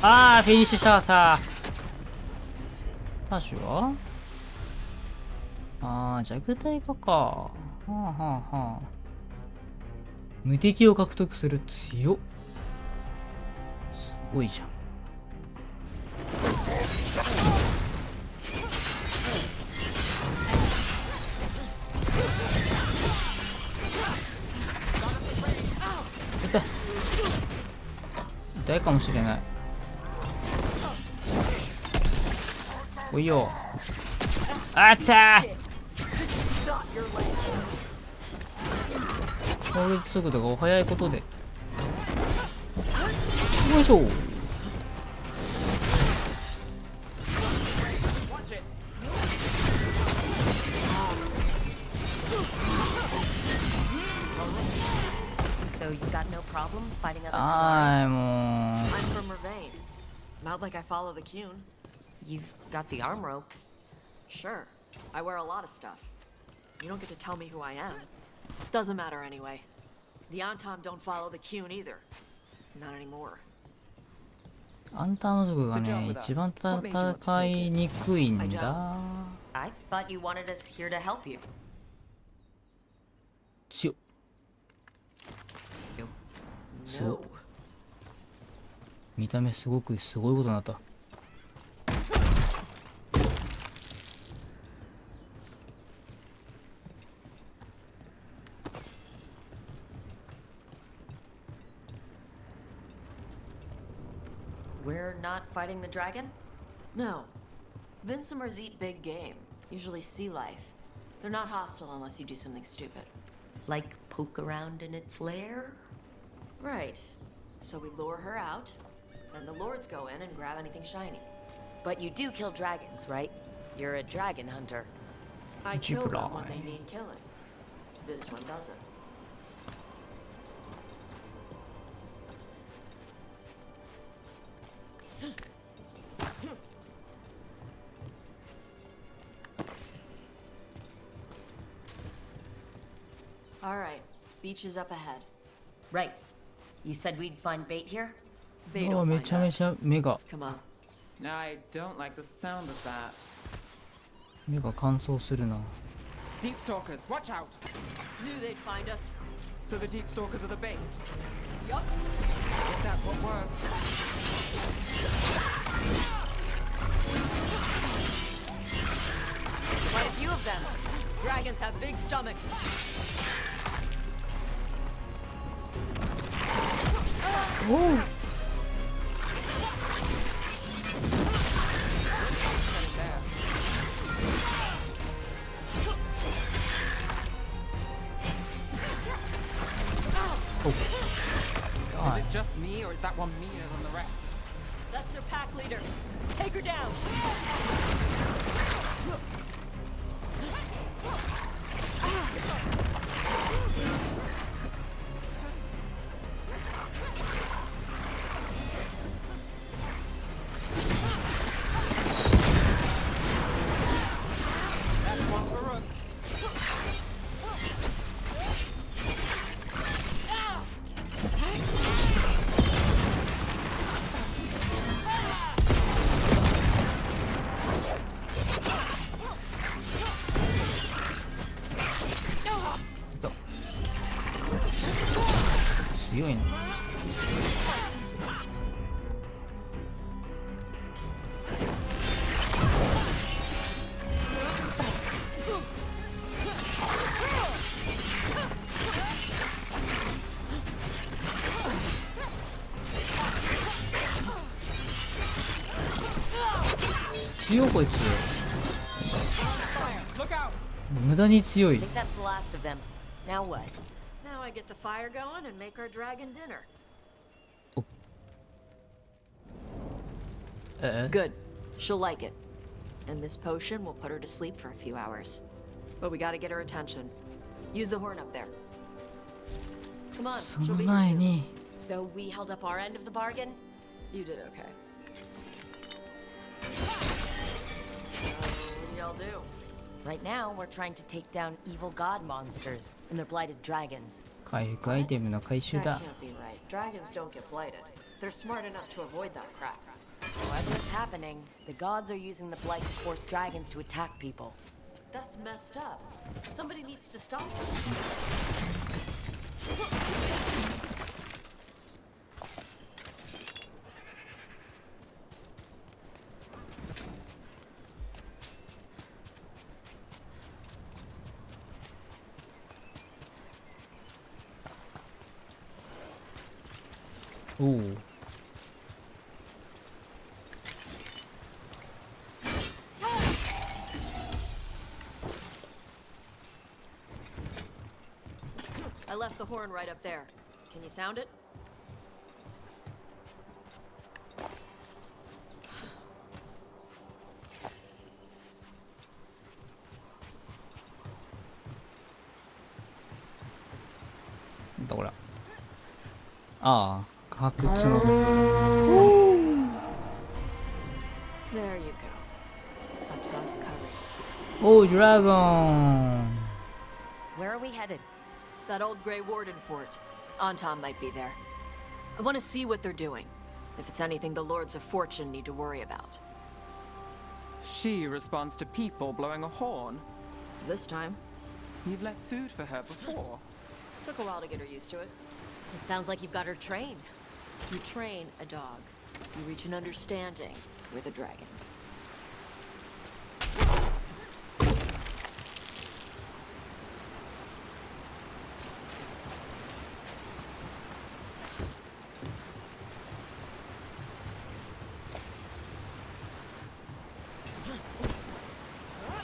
ああ、フィニッシュしたさ。タッシュはああ、弱体化か。はあはあはあ。無敵を獲得する。強っ。すごいじゃん。痛い。痛いかもしれない。おいよ。あったー。攻撃速度がお早いことでよいしょ。So you got no problem fighting other あーも I'm from Ravane. Not like I follow the Cune. You've got the arm ropes. Sure, I wear a lot of stuff. You don't get to tell me who I am. Doesn't matter anyway. The Antom don't follow the Cune either. Not anymore. アンターの族がね、一番戦いにくいんだ。I thought you wanted us here to help you. 強っ。すごい。見た目すごいことになった。We're not fighting the dragon? No. Vincimers eat big game, usually sea life. They're not hostile unless you do something stupid. Like poke around in its lair? Right. So we lure her out, then the lords go in and grab anything shiny. But you do kill dragons, right? You're a dragon hunter. I kill them when they need killing. This one doesn't. All right, beach is up ahead. Right. You said we'd find bait here? Bait うわ will め find ちゃめちゃ us. 目が Come on. I don't like the sound of that. 目が乾燥するな。 Deep stalkers, watch out! Knew they'd find us. So the deep stalkers are the bait. Yup. If that's what works. Quite a few of them. Dragons have big stomachs. Oh. Is it just me, or is that one meaner than the rest? That's their pack leader. Take her down. That's one for Rook. Ito. 強いな。強いこいつ。 Look out! 無駄に強い。 I think that's the last of them. Now what? Now I get the fire going and make our dragon dinner. Good. She'll like it. And this potion will put her to sleep for a few hours. But we gotta get her attention. Use the horn up there. Come on, そ she'll の be here 前 soon. に So we held up our end of the bargain? You did okay. Y'all do. Right now, we're trying to take down evil god monsters and their blighted dragons. 回復アイテムの回収 That だ。 can't be right. Dragons don't get blighted. They're smart enough to avoid that crap. However it's happening, the gods are using the blight to force dragons to attack people. That's messed up. Somebody needs to stop them. Oh. I left the horn right up there. Can you sound it? ああ、発掘の。There you go. A tusk curry. Oh, dragon! Where are we headed? That old Grey Warden fort. Anton might be there. I want to see what they're doing. If it's anything the Lords of Fortune need to worry about. She responds to people blowing a horn. This time. You've left food for her before. Took a while to get her used to it. It sounds like you've got her trained. You train a dog. You reach an understanding with a dragon.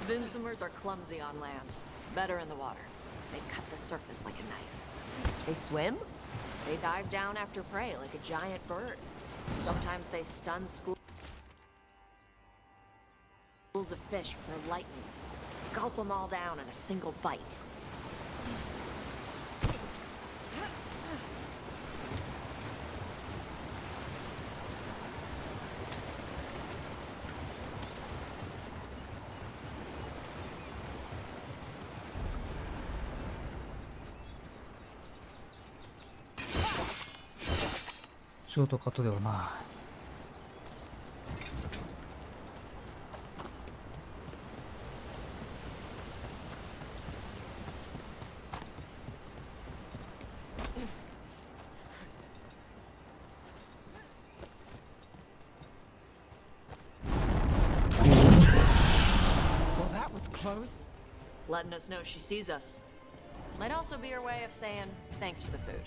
Vinsomers are clumsy on land. Better in the water. They cut the surface like a knife. They swim? They dive down after prey like a giant bird. Sometimes they stun schools of fish with their lightning. Gulp them all down in a single bite.ショートカットではない。Well, that was close. Letting us know she sees us. Might also be her way of saying thanks for the food.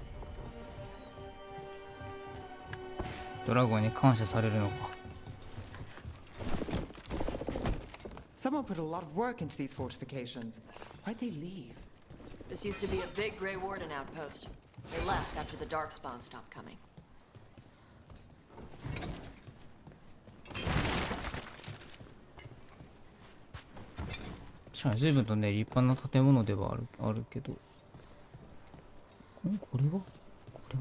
ドラゴンに感謝されるのか。Someone put a lot of work into these fortifications. Why'd they leave? This used to be a big Grey Warden outpost. They left after the Darkspawn stopped coming. 確かに随分とね、立派な建物ではあるけど。これは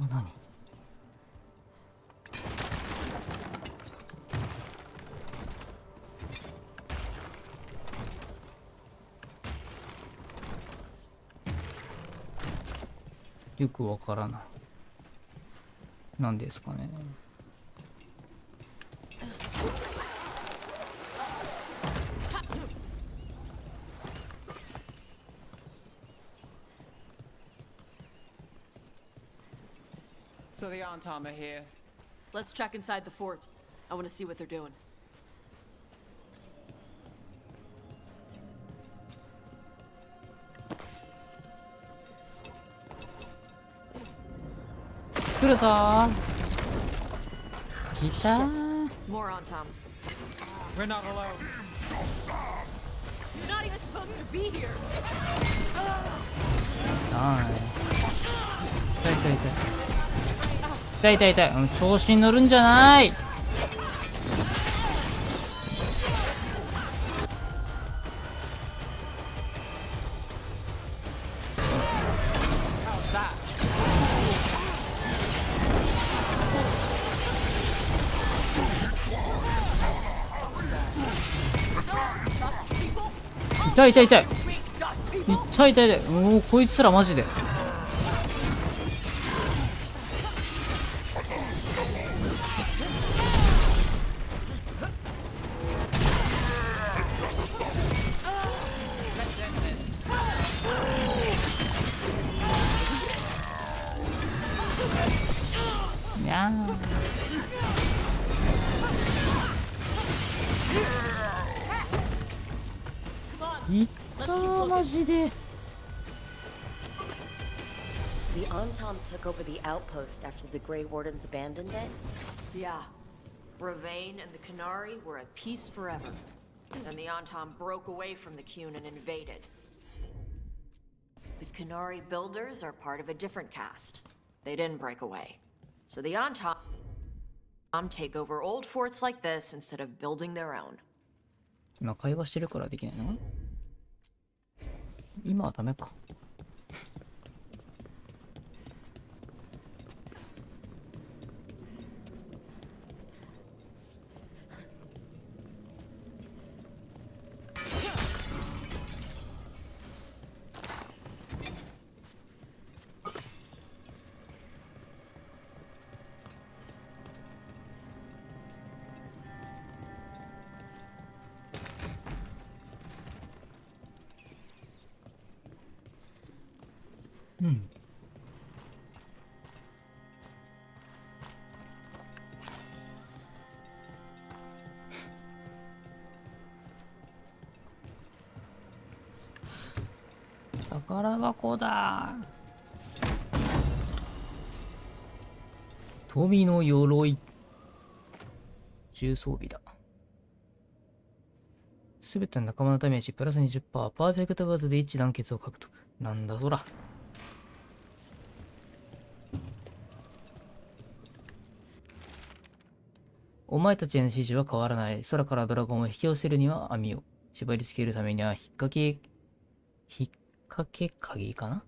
何？よくわからない。何ですかね。So the Antam are here. Let's check inside the fort. I want to see what they're doing. More on Tom. We're not alone. You're not even supposed to be here. 痛い。調子に乗るんじゃない。痛い。もうこいつらマジで。マジで。So the Antam took over the outpost after the Grey Wardens abandoned it? Yeah. Ravane and the Canary were at peace forever. Then the Antam broke away from the Qun and invaded. The Canary builders are part of a different caste. They didn't break away. So the Antam take over old forts like this instead of building their own. 今会話してるからできないの？今はダメか。宝箱だ。富の鎧。重装備だ。すべての仲間のダメージプラス 20%。パーフェクトガードで一致団結を獲得。なんだそら。お前たちへの指示は変わらない。空からドラゴンを引き寄せるには網を。縛り付けるためには引っ掛け鍵かな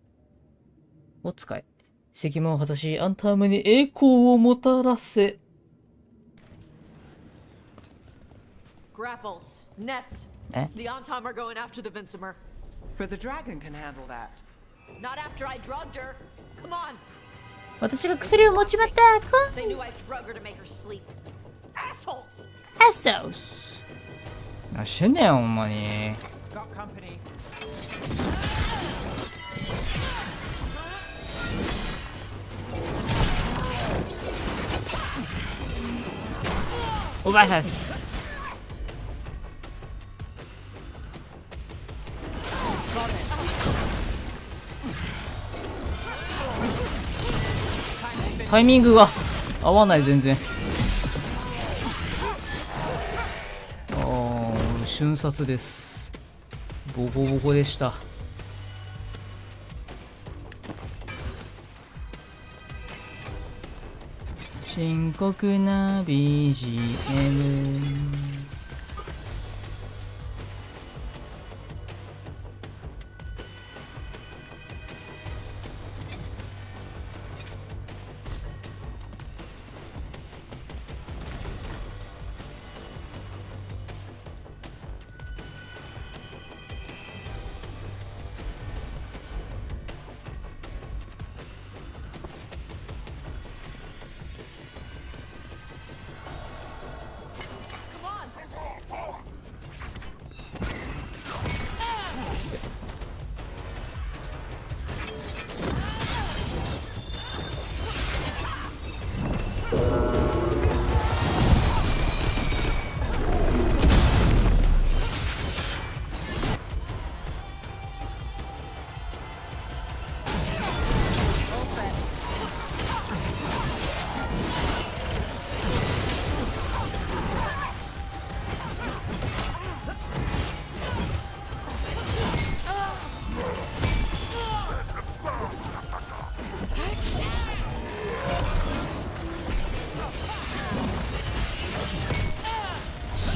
を使え。責務を果たし、アンタームに栄光をもたらせ。Grapples, nets. The Antom are going after the Vincimer. But the dragon can handle that. Not after I drugged her. Come on. 私が薬を持ちまった。They knew I drug her to make her sleep. Assholes. Assholes. 何してんねん、ほんまに。Got company. おばあさんす。タイミングが合わない全然。瞬殺です。ボコボコでした。深刻な BGM。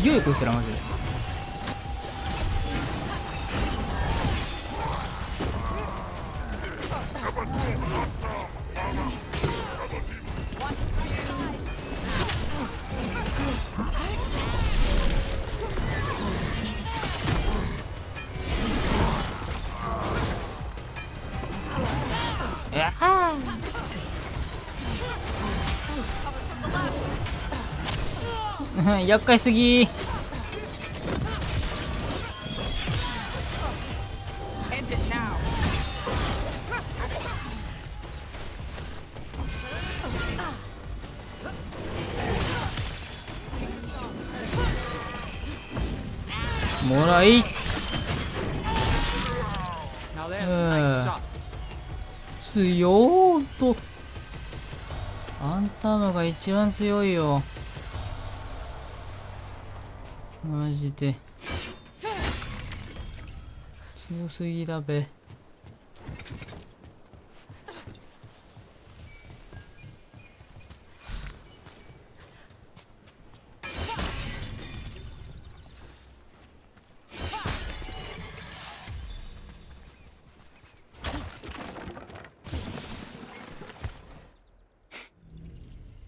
強いこいつらマジで。厄介すぎー。もらい。強ーと。アンタムが一番強いよ。マジで強すぎだべ。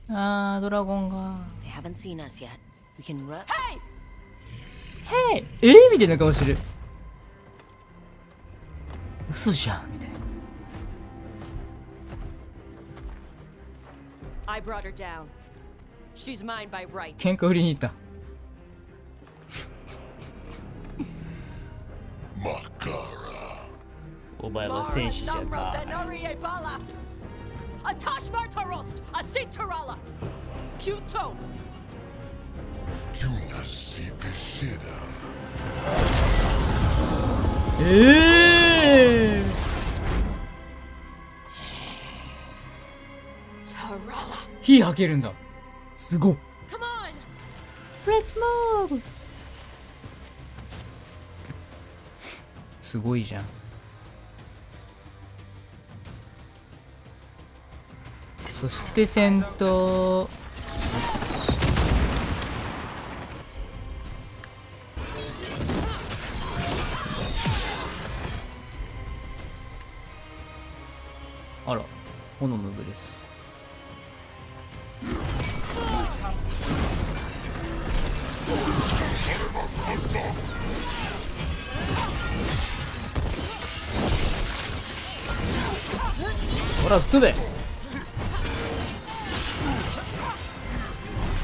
あー、ドラゴンが。 They haven't seen us yet. We can run. Hey! みたいな顔してる。嘘じゃんみたいな。I brought her down. She's mine by right. 喧嘩売りに行った。お前は戦士じゃない。火吐けるんだ。すごっ。すごいじゃん。そして戦闘。あら、炎の部です。ほら、吹くべ。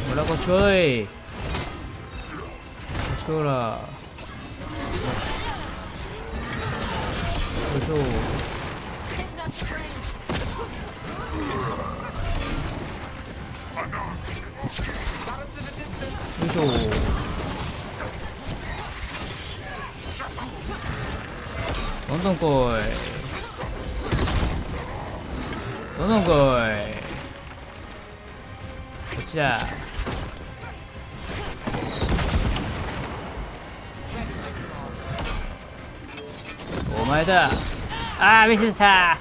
ほら、こっちおい。こっちほら。よいしょ。よいしょ。どんどん来い。どんどん来い。こっちだ。お前だ。ああ、見せた。よ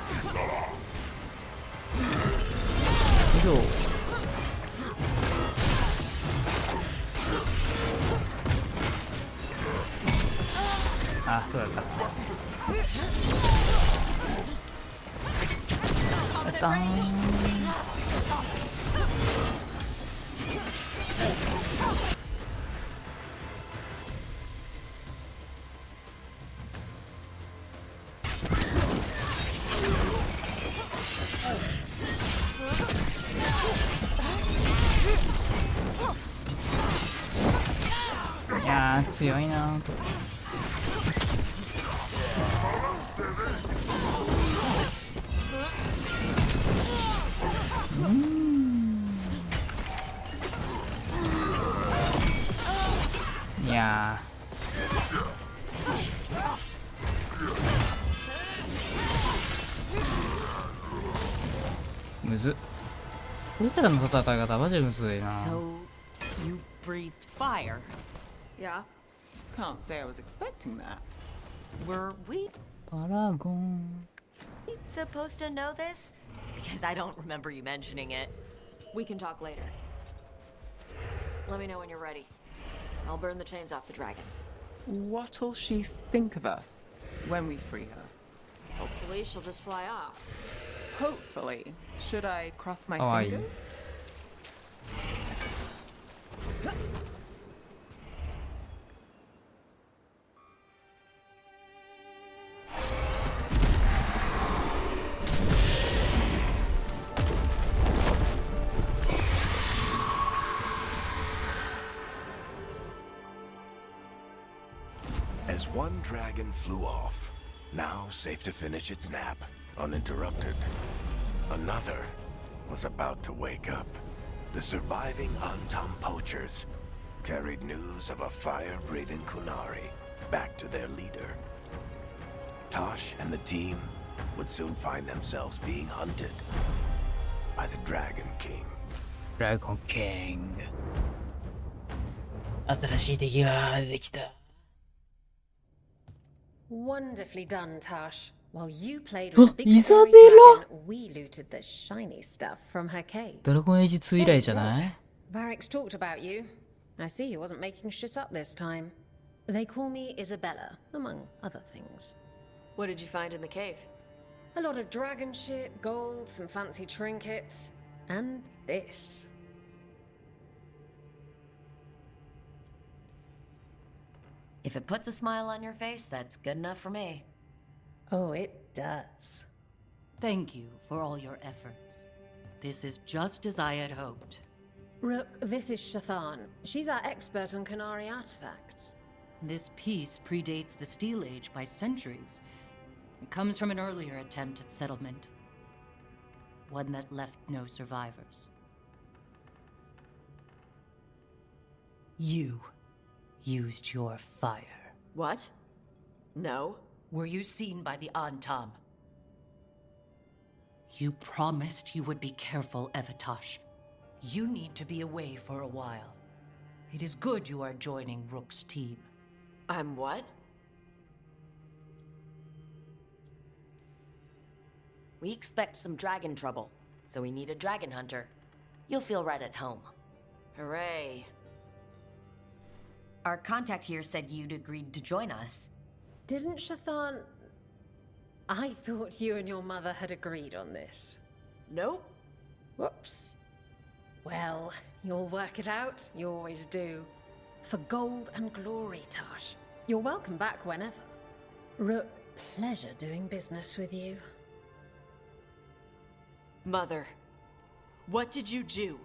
いしょ。あ、そうだった。ダーン。いやー、強いなーと。いやむずっ。こいつらの戦い方マジむずいな。 So, you breathed fire? Yeah. Can't say I was expecting that. Were we パラゴン supposed to know this? Because I don't remember you mentioning it. We can talk later. Let me know when you're ready. I'll burn the chains off the dragon. What'll she think of us when we free her? Hopefully, she'll just fly off. Hopefully. Should I cross my fingers? As one dragon flew off, now safe to finish its nap, uninterrupted, another was about to wake up. The surviving Antam poachers carried news of a fire-breathing Kunari back to their leader. Tosh and the team would soon find themselves being hunted by the Dragon King. Dragon King. 新しい敵が出てきた。Wonderfully done, Tash. While you played with the big furry dragon, we looted the shiny stuff from her cave. ドラゴンエイジ2以来じゃない？ Varric's talked about you. I see he wasn't making shit up this time. They call me Isabella, among other things. What did you find in the cave? A lot of dragon shit, gold, some fancy trinkets, and this. If it puts a smile on your face, that's good enough for me. Oh, it does. Thank you for all your efforts. This is just as I had hoped. Rook, this is Shathan. She's our expert on Qunari artifacts. This piece predates the Steel Age by centuries. It comes from an earlier attempt at settlement. One that left no survivors. You used your fire. What? No. Were you seen by the Antam? You promised you would be careful, Evatosh. You need to be away for a while. It is good you are joining Rook's team. I'm what? We expect some dragon trouble, so we need a dragon hunter. You'll feel right at home. Hooray. Our contact here said you'd agreed to join us. Didn't Shathan... I thought you and your mother had agreed on this. Nope. Whoops. Well, you'll work it out. You always do. For gold and glory, Tash. You're welcome back whenever. Rook, pleasure doing business with you. Mother, what did you do?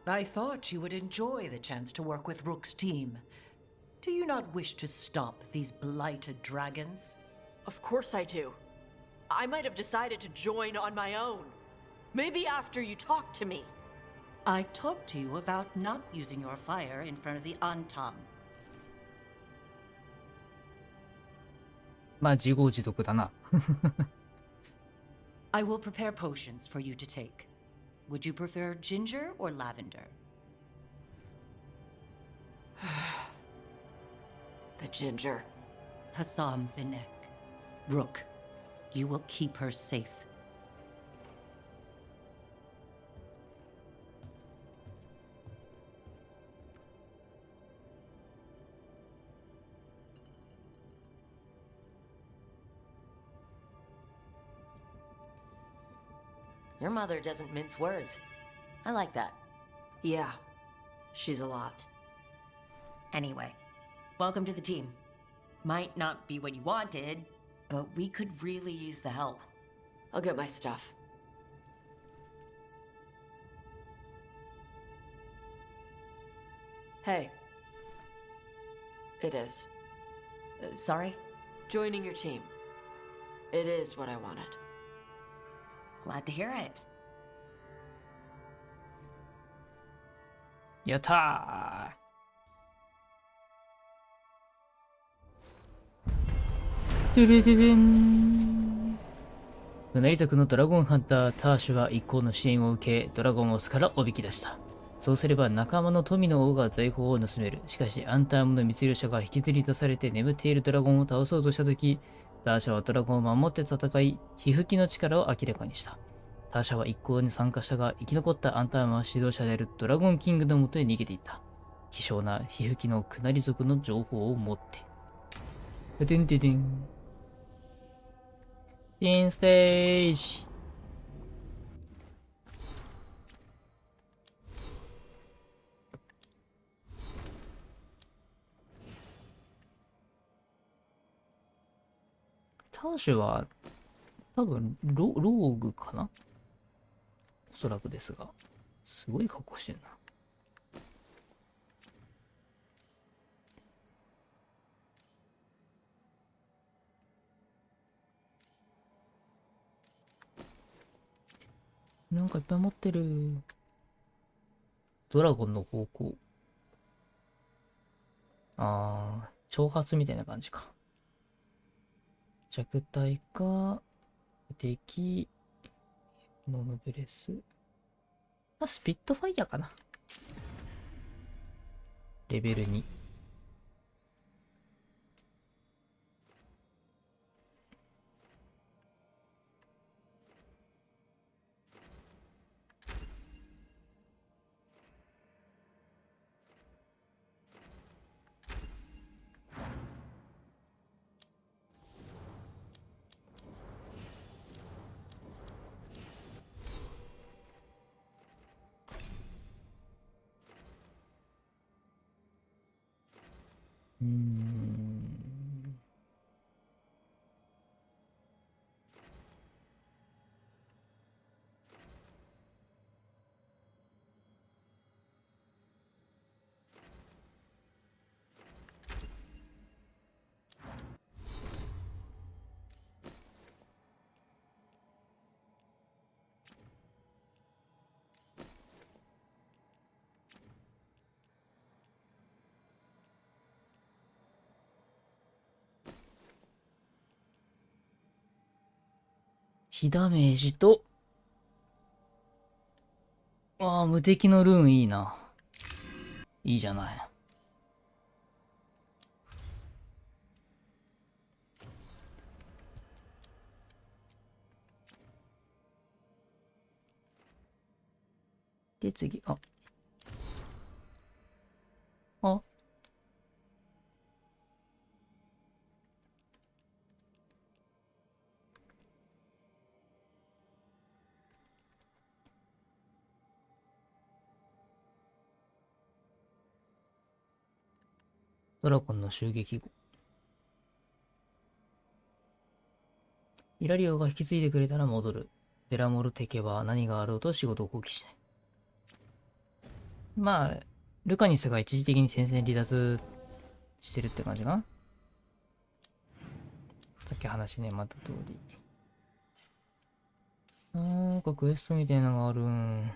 I thought you would enjoy the chance to work with Rook's team. Do you not wish to stop these blighted dragons? Of course I do. I might have decided to join on my own. Maybe after you talked to me. I talked to you about not using your fire in front of the Antam. まあ自業自得だな。I will prepare potions for you to take. Would you prefer ginger or lavender? The ginger. Hassam Vinek. Rook, you will keep her safe. Your mother doesn't mince words. I like that. Yeah, she's a lot. Anyway, welcome to the team. Might not be what you wanted, but we could really use the help. I'll get my stuff. Hey. It is. Sorry? Joining your team. It is what I wanted. Glad to hear it. やったー。トゥルトゥルン。成族のドラゴンハンターターシュは一行の支援を受け、ドラゴンオスからおびき出した。そうすれば仲間の富の王が財宝を盗める。しかしアンタームの密漁者が引きずり出されて眠っているドラゴンを倒そうとしたとき、ターシャはドラゴンを守って戦い、皮膚機の力を明らかにした。ターシャは一行に参加したが、生き残ったアンタームは指導者であるドラゴンキングのもとへ逃げていった。希少な皮膚機のクナリ族の情報を持って。でんででん。新ステージ。ターシュは多分ローグかな、おそらくですが、すごい格好してるな。なんかいっぱい持ってる。ドラゴンの方向。挑発みたいな感じか。弱体か、敵、ノノブレス。スピットファイヤーかな。レベル2。火ダメージとああ、無敵のルーンいいな。いいじゃない。で、次、あ。ドラゴンの襲撃後。イラリオが引き継いでくれたら戻る。デラモルテ家は何があろうと仕事を放棄しない。まあ、ルカニスが一時的に戦線離脱してるって感じかな。さっき話ね、また通り。なんかクエストみたいなのがあるん。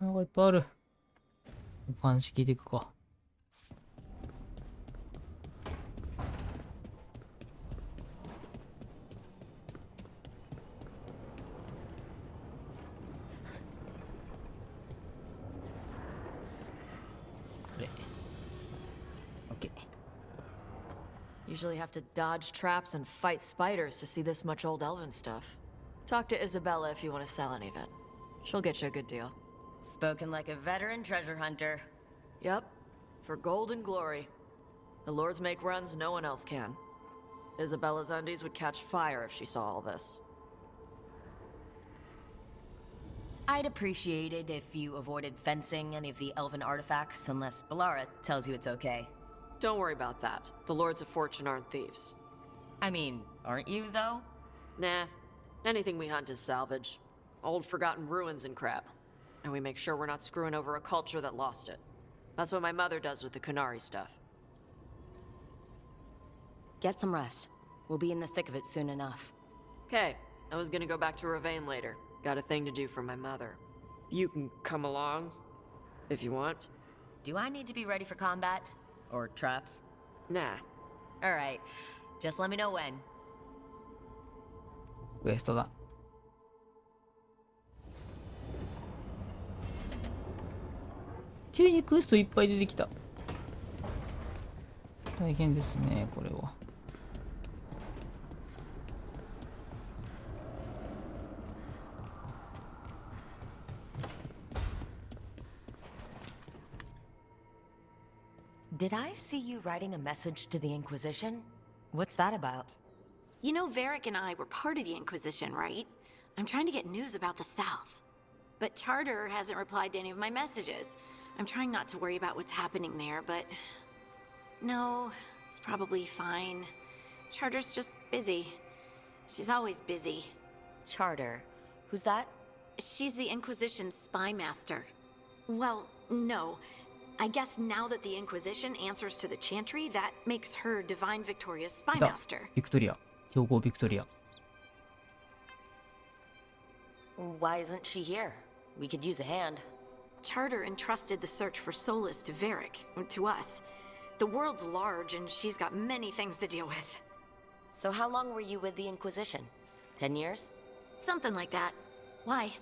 なんかいっぱいある。お話聞いていくか。Usually have to dodge traps and fight spiders to see this much old elven stuff. Talk to Isabella if you want to sell any of it. She'll get you a good deal. Spoken like a veteran treasure hunter. Yep, for gold and glory. The lords make runs no one else can. Isabella's undies would catch fire if she saw all this. I'd appreciate it if you avoided fencing any of the elven artifacts unless Ballara tells you it's okay. Don't worry about that. The Lords of Fortune aren't thieves. I mean, aren't you, though? Nah. Anything we hunt is salvage. Old forgotten ruins and crap. And we make sure we're not screwing over a culture that lost it. That's what my mother does with the Kunari stuff. Get some rest. We'll be in the thick of it soon enough. Okay, I was gonna go back to Ravane later. Got a thing to do for my mother. You can come along, if you want. Do I need to be ready for combat? Or traps? Nah. Alright. Just let me know when. クエストだ。急にクエストいっぱい出てきた。大変ですね、これは。Did I see you writing a message to the Inquisition? What's that about? You know, Varric and I were part of the Inquisition, right? I'm trying to get news about the South. But Charter hasn't replied to any of my messages. I'm trying not to worry about what's happening there, but... No, it's probably fine. Charter's just busy. She's always busy. Charter? Who's that? She's the Inquisition's spy master. Well, no. I guess now that the Inquisition answers to the Chantry, that makes her Divine Victoria's spy master. ビクトリア。強豪ビクトリア。Why isn't she here? We could use a hand. Charter entrusted the search for Solus to Varric, to us. The world's large and she's got many things to deal with. So how long were you with the Inquisition? 10 years? Something like that. Why?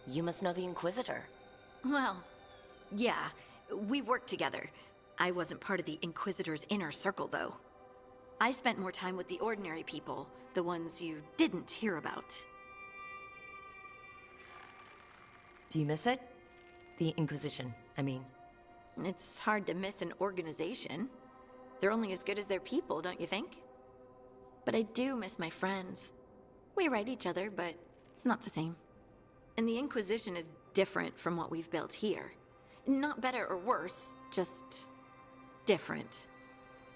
You must know the Inquisitor. Well, yeah. We worked together. I wasn't part of the Inquisitor's inner circle, though. I spent more time with the ordinary people, the ones you didn't hear about. Do you miss it? The Inquisition, I mean. It's hard to miss an organization. They're only as good as their people, don't you think? But I do miss my friends. We write each other, but it's not the same. And the Inquisition is different from what we've built here. Not better or worse, just different.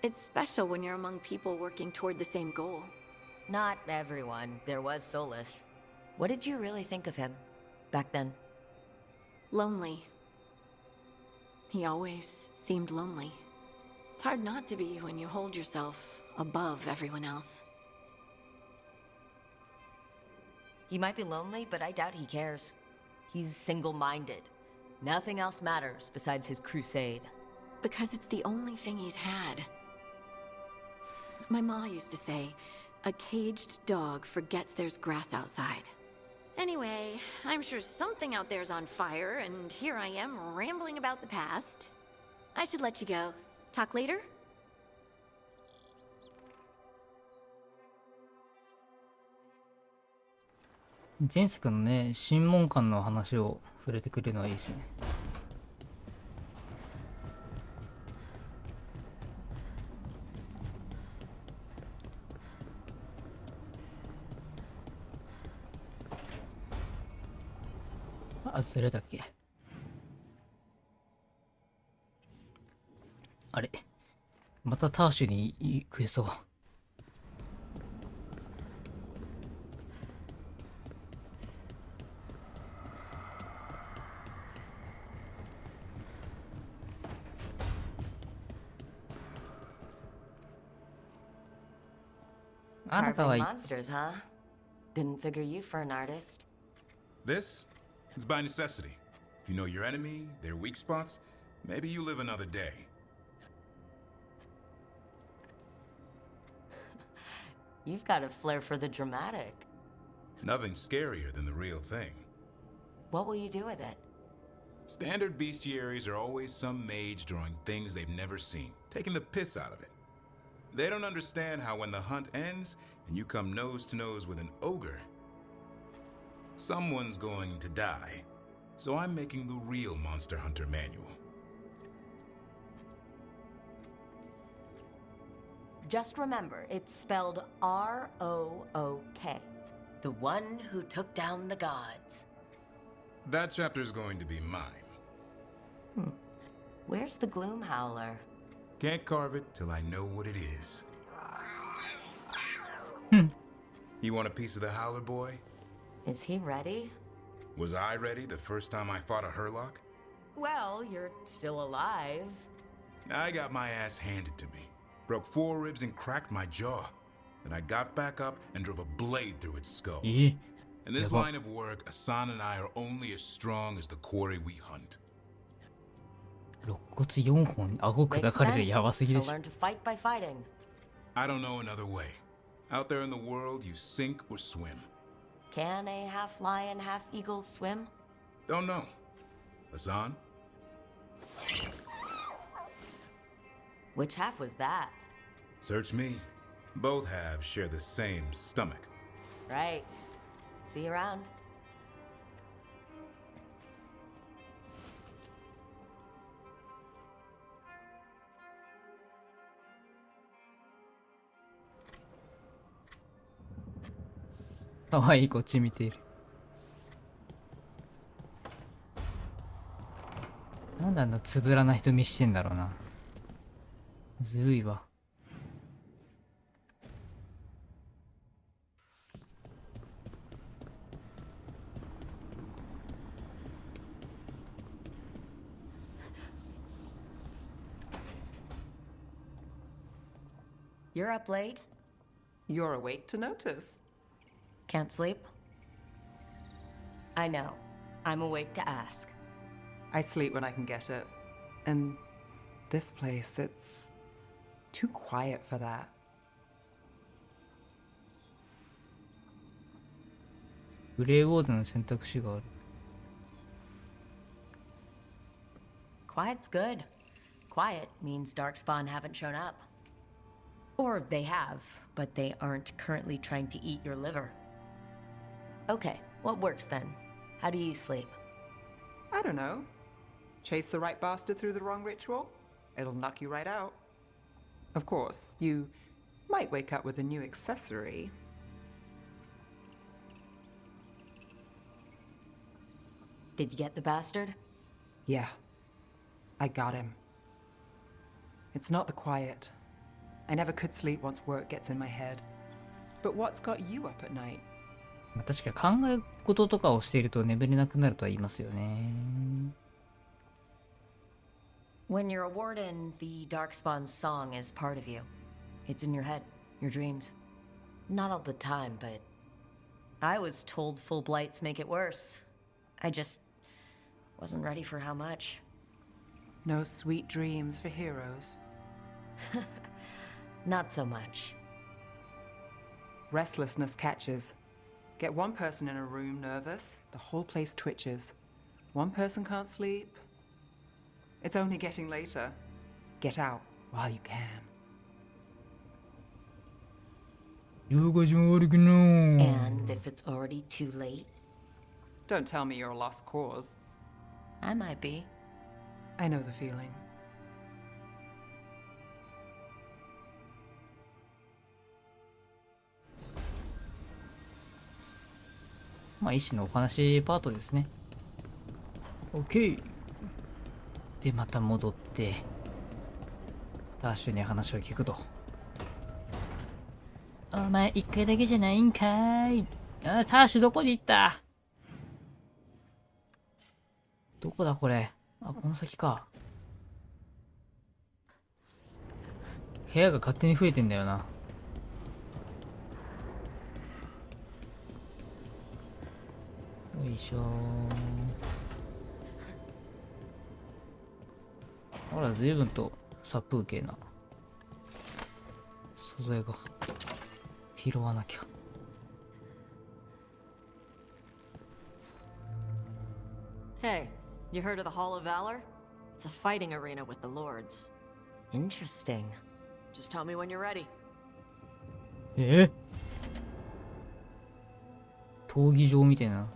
It's special when you're among people working toward the same goal. Not everyone. There was Solus. What did you really think of him back then? Lonely. He always seemed lonely. It's hard not to be when you hold yourself above everyone else. He might be lonely, but I doubt he cares. He's single-minded. Nothing else matters besides his crusade. Because it's the only thing he's had. My ma used to say, a caged dog forgets there's grass outside. Anyway, I'm sure something out there's on fire, and here I am rambling about the past. I should let you go. Talk later? 前作のね、審問官の話を触れてくれるのはいいですね。あ、それだっけ。あれ、またターシュにクエストが。あら、かわいい。 Monsters, huh? Didn't figure you for an artist. This? It's by necessity. If you know your enemy, their weak spots, maybe you live another day. You've got a flair for the dramatic. Nothing scarier than the real thing. What will you do with it? Standard bestiaries are always some mage drawing things they've never seen, taking the piss out of it. They don't understand how when the hunt ends and you come nose to nose with an ogre, someone's going to die. So I'm making the real Monster Hunter manual. Just remember, it's spelled R-O-O-K. The one who took down the gods. That chapter's going to be mine. Where's the Gloom Howler? Can't carve it till I know what it is. You want a piece of the Howler, boy? Is he ready? Was I ready the first time I fought a Hurlock? Well, you're still alive. I got my ass handed to me. Broke 4 ribs and cracked my jaw. Then I got back up and drove a blade through its skull. In this line of work, Asan and I are only as strong as the quarry we hunt. 肋骨4本顎砕かれるやばすぎでしょ。 Learn to fight by fighting. I don't know another way. Out there in the world, you sink or swim. Can a half lion, half eagle swim? Don't know. Asan? Which half was that? Search me. Both halves share the same stomach. Right. See you around. .かわいい、こっち見ている。なんであんなつぶらな瞳してんだろうな。ずるいわ。You're up late? You're awake to notice. Can't sleep? I know. I'm awake to ask. I sleep when I can get it. And this place, it's too quiet for that. グレーウォードの選択肢がある。Quiet's good. Quiet means Darkspawn haven't shown up. Or they have, but they aren't currently trying to eat your liver. Okay, what works then? How do you sleep? I don't know. Chase the right bastard through the wrong ritual? It'll knock you right out. Of course, you might wake up with a new accessory. Did you get the bastard? Yeah. I got him. It's not the quiet. I never could sleep once work gets in my head. But what's got you up at night? まあ確かに考え事とかをしていると眠れなくなるとは言いますよね。When you're a warden, the Darkspawn's song is part of you. It's in your head, your dreams. Not all the time, but I was told full blights make it worse. I just wasn't ready for how much. No sweet dreams for heroes. Not so much. Restlessness catches. Get one person in a room nervous, the whole place twitches. One person can't sleep. It's only getting later. Get out while you can. And if it's already too late? Don't tell me you're a lost cause. I might be. I know the feeling. まあ、一種のお話パートですね。OK。で、また戻って、ダッシュに話を聞くと。お前、一回だけじゃないんかーい。あ、タッシュどこに行った？どこだこれ。あ、この先か。部屋が勝手に増えてんだよな。よいしょー。あら、随分と殺風景な素材が拾わなきゃ。Hey, you heard of the Hall of Valor? It's a fighting arena with the lords. Interesting. Just tell me when you're ready. 闘技場みたいな。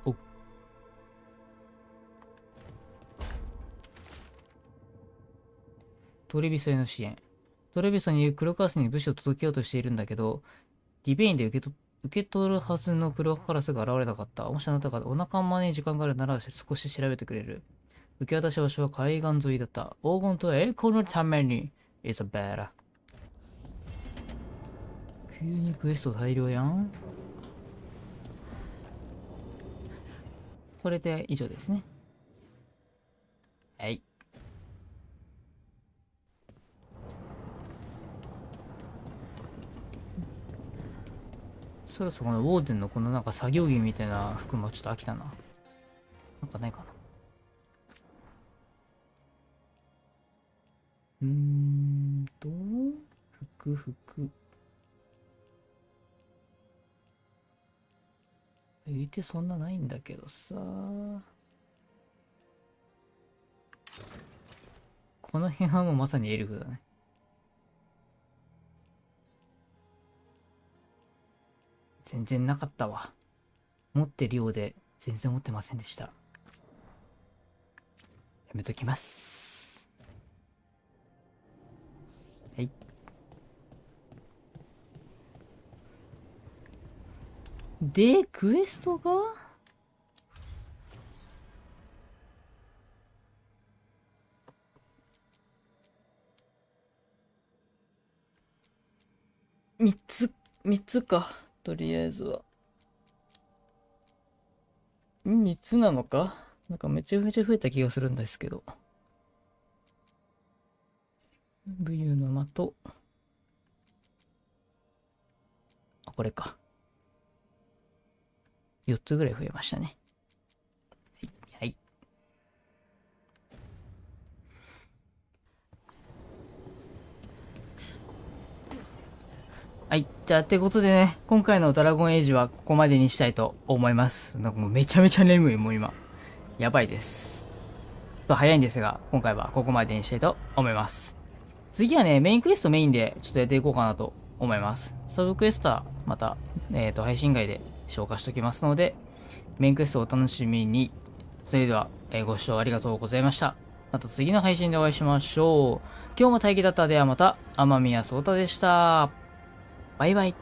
お。トレビソへの支援。トレビソに黒カラスに物資を届けようとしているんだけど、リベインで受け取るはずの黒カラスが現れなかった。もしあなたがお腹まに時間があるなら少し調べてくれる。受け渡し場所は海岸沿いだった。黄金と栄光のために。It's a better。急にクエスト大量やん。これで以上ですね。はい。そろそろこのウォーデンのこのなんか作業着みたいな服もちょっと飽きたな。なんかないかな。服。言ってそんなないんだけどさ。この辺はもうまさにエルフだね。全然なかったわ。持ってるようで全然持ってませんでした。やめときます。はい。で、クエストが3つか。とりあえずは。3つなのか？なんかめちゃめちゃ増えた気がするんですけど。武勇の的。あ、これか。4つぐらい増えましたね。はい。はい。じゃあ、ってことでね、今回のドラゴンエイジはここまでにしたいと思います。なんかもうめちゃめちゃ眠い、もう今。やばいです。ちょっと早いんですが、今回はここまでにしたいと思います。次はね、メインクエストメインでちょっとやっていこうかなと思います。サブクエストはまた、配信外で消化しておきますので、メインクエストをお楽しみに。それでは、ご視聴ありがとうございました。また次の配信でお会いしましょう。今日も待機だった。ではまた、雨宮そうたでした。バイバイ。